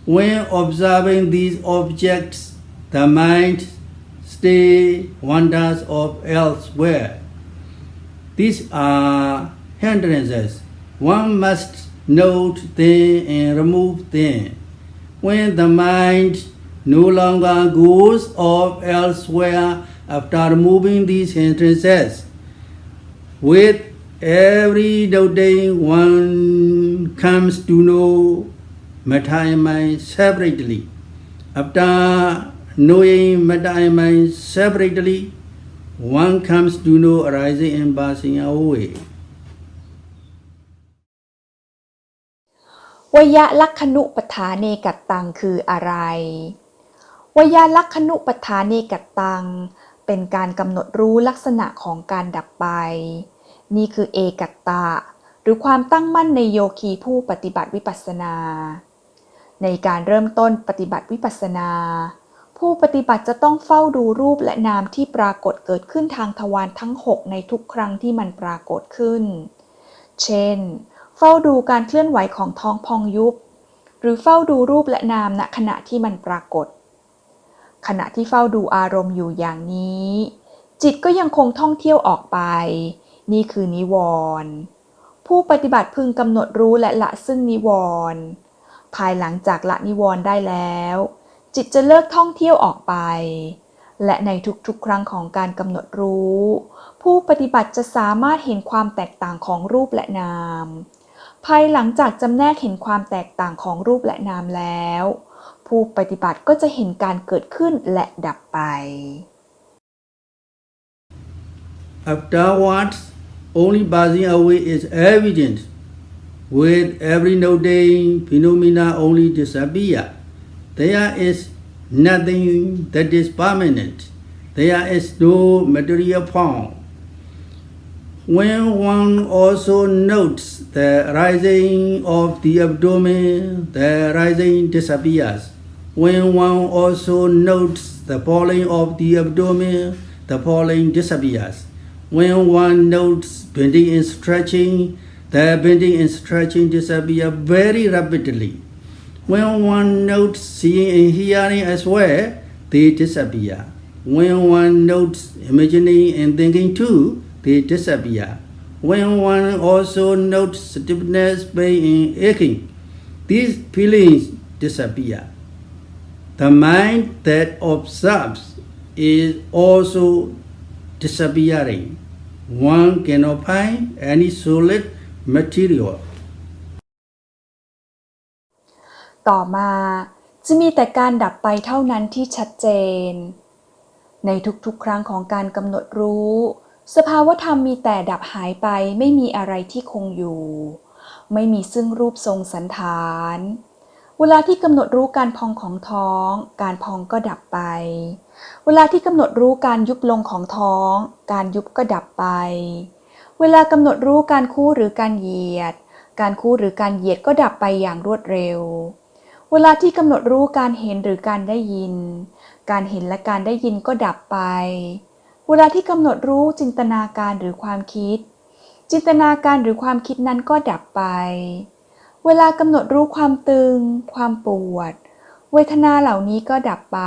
When observing these objects, the mind stays wanders off elsewhere. These are hindrances. One must note them and remove them. When the mind no longer goes off elsewhere after removing these hindrances, with every doubting one comes to know matter and mind separately. After knowing matter and mind separately, one comes to know arising and passing away. วยลักขณุปทาเนกัตตังคืออะไรวยลักขณุปทาเนกัตตังเป็นการกำหนดรู้ลักษณะของการดับไปนี่คือเอกัตตะหรือความตั้งมั่นในโยคีผู้ปฏิบัติวิปัสสนาในการเริ่มต้นปฏิบัติวิปัสสนาผู้ปฏิบัติจะต้องเฝ้าดูรูปและนามที่ปรากฏเกิดขึ้นทางทวารทั้ง6ในทุกครั้งที่มันปรากฏขึ้นเช่นเฝ้าดูการเคลื่อนไหวของท้องพองยุบหรือเฝ้าดูรูปและนามณขณะที่มันปรากฏขณะที่เฝ้าดูอารมณ์อยู่อย่างนี้จิตก็ยังคงท่องเที่ยวออกไปนี่คือนิวรณ์ผู้ปฏิบัติพึงกำหนดรู้และละซึ่งนิวรณ์ภายหลังจากละนิวรณ์ได้แล้วจิตจะเลิกท่องเที่ยวออกไปและในทุกๆครั้งของการกำหนดรู้ผู้ปฏิบัติจะสามารถเห็นความแตกต่างของรูปและนามภายหลังจากจำแนกเห็นความแตกต่างของรูปและนามแล้วผู้ปฏิบัติก็จะเห็นการเกิดขึ้นและดับไป Afterwards, only passing away is evident. With every noting, phenomena only disappear. There is nothing that is permanent. There is no material form. When one also notes the rising of the abdomen, the rising disappears. When one also notes the falling of the abdomen, the falling disappears. When one notes bending and stretching, the bending and stretching disappear very rapidly. When one notes seeing and hearing as well, they disappear. When one notes imagining and thinking too, they disappear. When one also notes stiffness, pain, and aching, these feelings disappear. The mind that observes is also disappearing. One cannot find any solid material. ต่อมาจะมีแต่การดับไปเท่านั้นที่ชัดเจนในทุกๆครั้งของการกำหนดรู้สภาวธรรมมีแต่ดับหายไปไม่มีอะไรที่คงอยู่ไม่มีซึ่งรูปทรงสันฐานเวลาที่กำหนดรู้การพองของท้องการพองก็ดับไปเวลาที่กำหนดรู้การยุบลงของท้องการยุบก็ดับไปเวลากำหนดรู้การคู่หรือการเหยียดการคู่หรือการเหยียดก็ดับไปอย่างรวดเร็วเวลาที่กำหนดรู้การเห็นหรือการได้ยินการเห็นและการได้ยินก็ดับไปเวลาที่กำหนดรู้จินตนาการหรือความคิดจินตนาการหรือความคิดนั้นก็ดับไปเวลากำหนดรู้ความตึงความปวดเวทนาเหล่านี้ก็ดับไป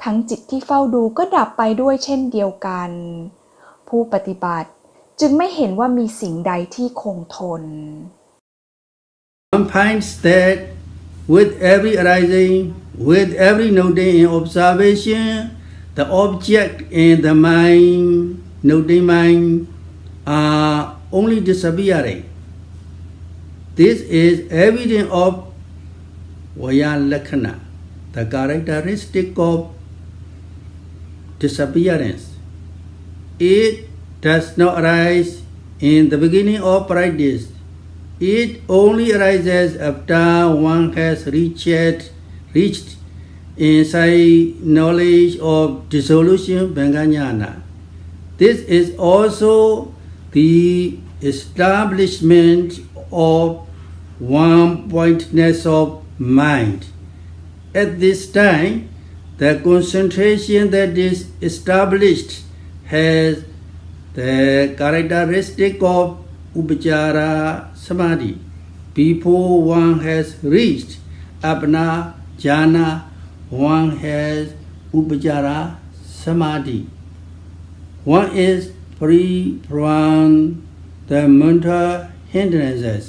ทั้งจิตที่เฝ้าดูก็ดับไปด้วยเช่นเดียวกันผู้ปฏิบัติจึงไม่เห็นว่ามีสิ่งใดที่คงทน One finds that with every arising, with every noting in observation, the object in the mind, noting mind, are only disappearing. This is evidence of Vaya Lakkhana, the characteristic of disappearance. It does not arise in the beginning of practice. It only arises after one has reached inside knowledge of dissolution Bhanganyana. This is also the establishment of one-pointedness of mind. At this time, the concentration that is established has the characteristic of Upachara Samādhi. Before one has reached Apana Jhana, one has Upachara Samādhi. One is free from the mental hindrances.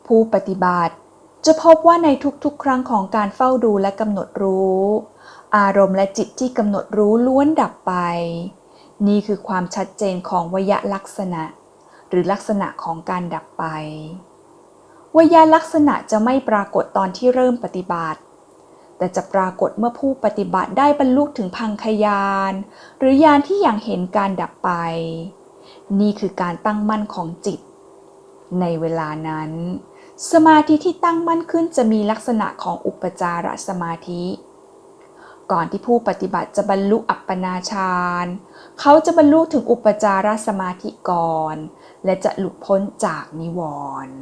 ผู้ปฏิบัติจะพบว่าในทุกๆครั้งของการเฝ้าดูและกำหนดรู้อารมณ์และจิตที่กำหนดรู้ล้วนดับไปนี่คือความชัดเจนของวยลักษณะหรือลักษณะของการดับไปวยลักษณะจะไม่ปรากฏตอนที่เริ่มปฏิบัติแต่จะปรากฏเมื่อผู้ปฏิบัติได้บรรลุถึงพังคญาณหรือญาณที่ยังเห็นการดับไปนี่คือการตั้งมั่นของจิตในเวลานั้นสมาธิที่ตั้งมั่นขึ้นจะมีลักษณะของอุปจารสมาธิก่อนที่ผู้ปฏิบัติจะบรรลุอัปปนาฌานเขาจะบรรลุถึงอุปจารสมาธิก่อนและจะหลุดพ้นจากนิวรณ์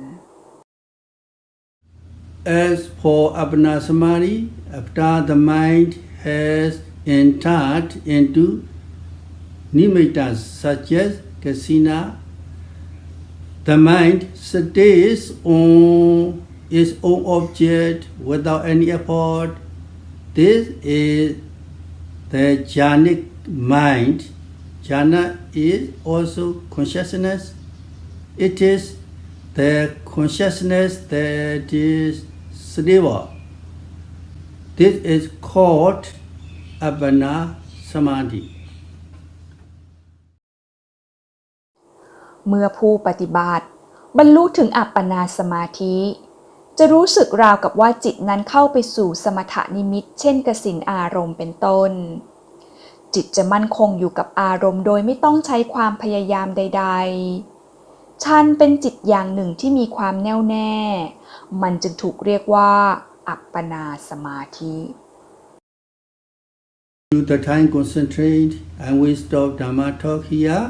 As for Appana Samadhi, after the mind has entered into nimittas such as kasina, the mind stays on its own object without any effort. This is the jhanic mind. Jhana is also consciousness. It is the consciousness that is stable. This is called Appana Samadhi. เมื่อผู้ปฏิบัติบรรลุถึงอัปปนาสมาธิจะรู้สึกราวกับว่าจิตนั้นเข้าไปสู่สมถนิมิตเช่นกสิณอารมณ์เป็นต้นจิตจะมั่นคงอยู่กับอารมณ์โดยไม่ต้องใช้ความพยายามใดๆฌานเป็นจิตอย่างหนึ่งที่มีความแน่วแน่มันจึงถูกเรียกว่าอัปปนาสมาธิ The time concentrate and we stop Dhamma talk here.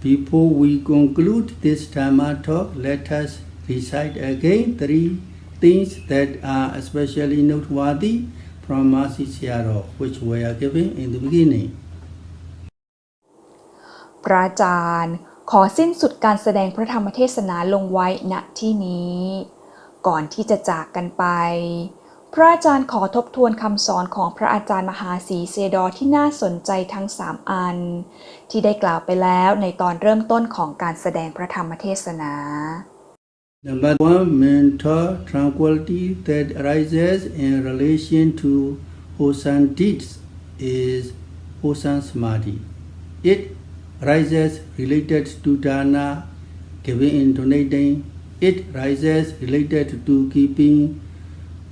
Before we conclude this Dhamma talk, let us recite again three things that are especially noteworthy from Master Sayadaw, which we are given in the beginning. พระอาจารย์ขอสิ้นสุดการแสดงพระธรรมเทศนาลงไว้ณที่นี้ก่อนที่จะจากกันไปพระอาจารย์ขอทบทวนคำสอนของพระอาจารย์มหาศรีเซดอที่น่าสนใจทั้ง3อันที่ได้กล่าวไปแล้วในตอนเริ่มต้นของการแสดงพระธรรมเทศนา Number one, mental tranquility that arises in relation to wholesome deeds is wholesome samadhi. It rises related to dana, giving and donating. It rises related to keeping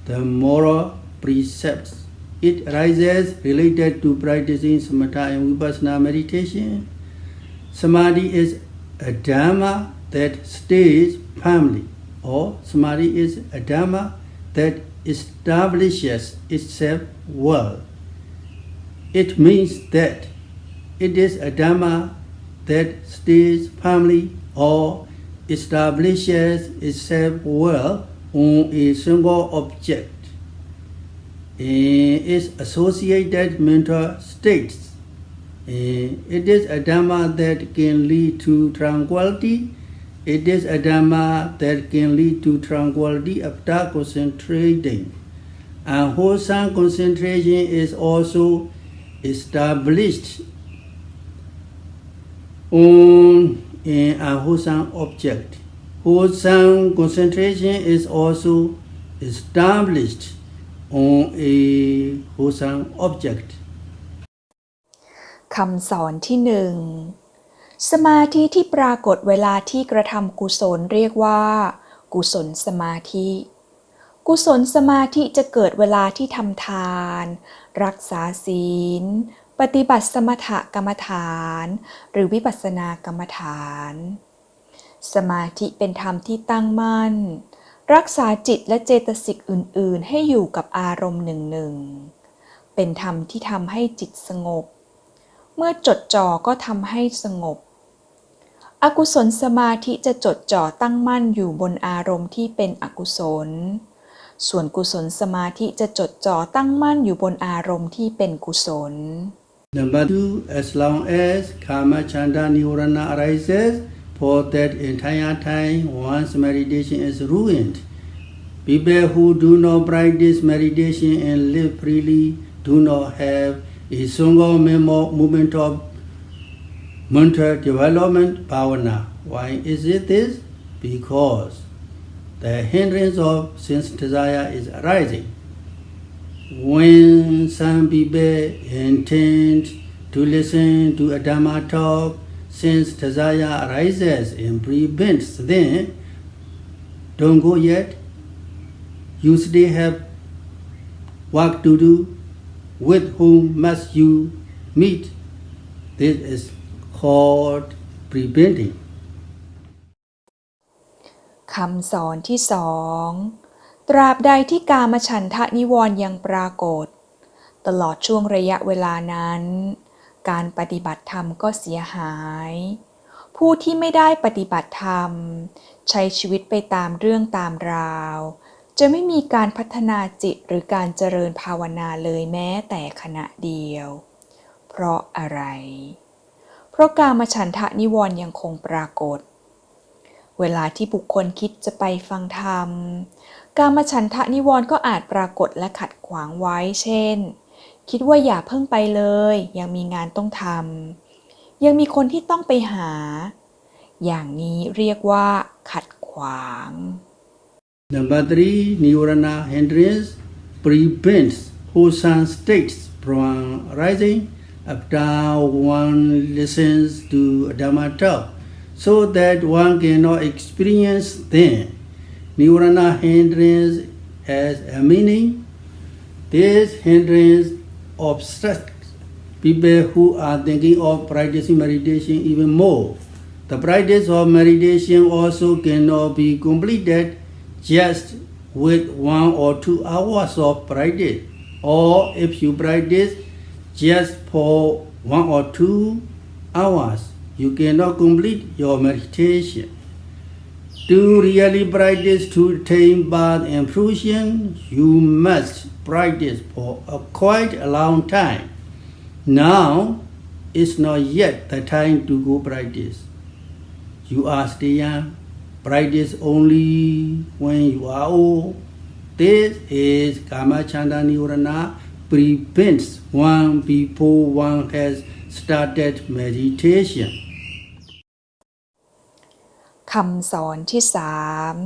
the moral precepts. It rises related to practicing samatha and vipassana meditation. Samadhi is a dharma that stays firmly, or samadhi is a dharma that establishes itself well. It means that it is a dharma that stays firmly or establishes itself well on a single object in its associated mental states. It is a dharma that can lead to tranquility. It is a dharma that can lead to tranquility after concentrating. And wholesome concentration is also established on an unwholesome object. Wholesome concentration is also established on a wholesome object. คำสอนที่หนึ่งสมาธิที่ปรากฏเวลาที่กระทำกุศลเรียกว่ากุศลสมาธิกุศลสมาธิจะเกิดเวลาที่ทำทานรักษาศีลปฏิบัติสมถกรรมฐานหรือวิปัสสนากรรมฐานสมาธิเป็นธรรมที่ตั้งมั่นรักษาจิตและเจตสิกอื่นๆให้อยู่กับอารมณ์หนึ่งๆเป็นธรรมที่ทำให้จิตสงบเมื่อจดจ่อก็ทำให้สงบอกุศลสมาธิจะจดจ่อตั้งมั่นอยู่บนอารมณ์ที่เป็นอกุศลส่วนกุศลสมาธิจะจดจ่อตั้งมั่นอยู่บนอารมณ์ที่เป็นกุศล Number two, as long as karma chanda nirvana arises, for that entire time one's meditation is ruined. People who do not practice meditation and live freely do not have a single moment of mental development bhavana. Why is it this? Because the hindrance of sense desire is arising. When some people intend to listen to a Dhamma talk, sense desire arises and prevents them. Don't go yet. You still have work to do. With whom must you meet? This is called preventing. คำสอนที่สองตราบใดที่กามฉันทะนิวรณ์ยังปรากฏตลอดช่วงระยะเวลานั้นการปฏิบัติธรรมก็เสียหายผู้ที่ไม่ได้ปฏิบัติธรรมใช้ชีวิตไปตามเรื่องตามราวจะไม่มีการพัฒนาจิตหรือการเจริญภาวนาเลยแม้แต่ขณะเดียวเพราะอะไรเพราะกามฉันทะนิวรณ์ยังคงปรากฏเวลาที่บุคคลคิดจะไปฟังธรรมกามฉันทะนิวรณ์ก็อาจปรากฏและขัดขวางไว้เช่นคิดว่าอย่าเพิ่งไปเลยยังมีงานต้องทำยังมีคนที่ต้องไปหาอย่างนี้เรียกว่าขัดขวาง Number three, nirvana hindrance prevents wholesome states from arising after one listens to Dhamma talk, so that one cannot experience them. Nirvana hindrance has a meaning. This hindrance obstructs people who are thinking of practicing meditation even more. The practice of meditation also cannot be completed just with 1 or 2 hours of practice, or if you practice just for 1 or 2 hours, you cannot complete your meditation. To really practice to attain birth and fruition, you must practice for quite a long time. Now is not yet the time to go practice. You are still young. Practice only when you are old. This is Kama Chanda Nirvana prevents one before one has started meditation. ค คำสอนที่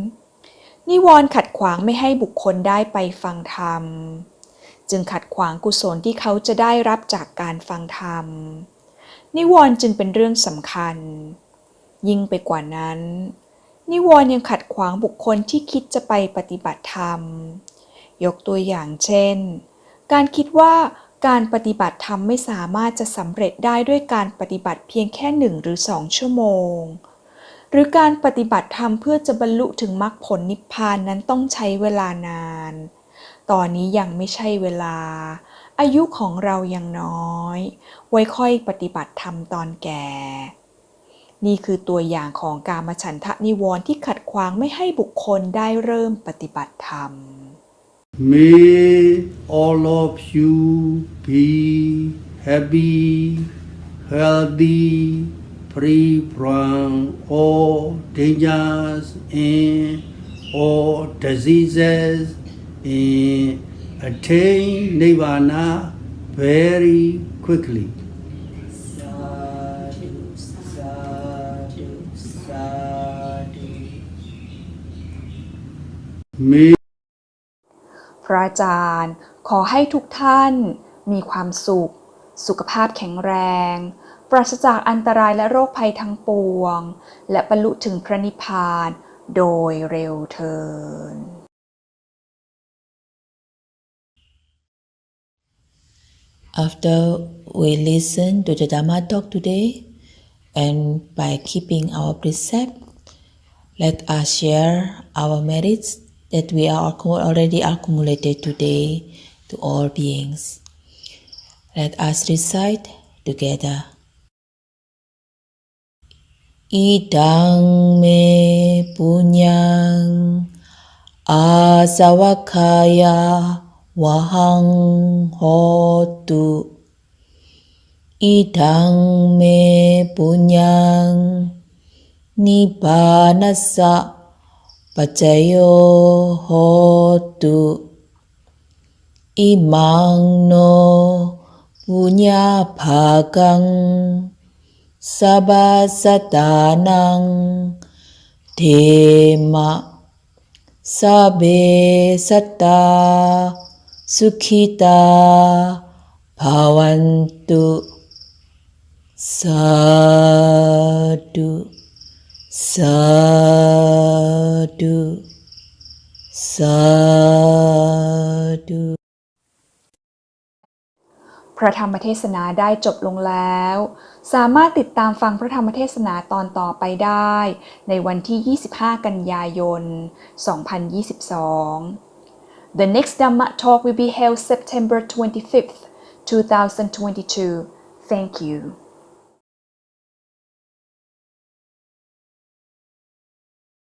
3 นิวรณ์ขัดขวางไม่ให้บุคคลได้ไปฟังธรรมจึงขัดขวางกุศลที่เขาจะได้รับจากการฟังธรรมนิวรณ์จึงเป็นเรื่องสำคัญยิ่งไปกว่านั้นนิวรณ์ยังขัดขวางบุคคลที่คิดจะไปปฏิบัติธรรมยกตัวอย่างเช่นการคิดว่าการปฏิบัติธรรมไม่สามารถจะสำเร็จได้ด้วยการปฏิบัติเพียงแค่1 หรือ 2 ชั่วโมงหรือการปฏิบัติธรรมเพื่อจะบรรลุถึงมรรคผลนิพพานนั้นต้องใช้เวลานานตอนนี้ยังไม่ใช่เวลาอายุของเรายังน้อยไว้ค่อยปฏิบัติธรรมตอนแก่นี่คือตัวอย่างของกามฉันทะนิวรณ์ที่ขัดขวางไม่ให้บุคคลได้เริ่มปฏิบัติธรรม May all of you be happy, healthy, free from all dangers and all diseases, and attain Nirvana very quickly. Sadhu, sadhu, sadhu. May พระอาจารย์ขอให้ทุกท่านมีความสุขสุขภาพแข็งแรงปราศจากอันตรายและโรคภัยทั้งปวงและบรรลุถึงพระนิพพานโดยเร็วเทอญ After we listen to the Dhamma talk today, and by keeping our precept, let us share our merits that we are already accumulated today to all beings. Let us recite together. Idang me punyang asavakaya wahang hotu. Idang me punyang nibbanasa pacayo hotu. Imang no punya bhagang sabasatanang dhema sabe satta sukhita bhavantu sadhu sadhu sadhu พระธรรมเทศนาได้จบลงแล้วสามารถติดตามฟังพระธรรมเทศนาตอนต่อไปได้ในวันที่ 25 กันยายน 2022. The next Dhamma talk will be held September 25th, 2022. Thank you.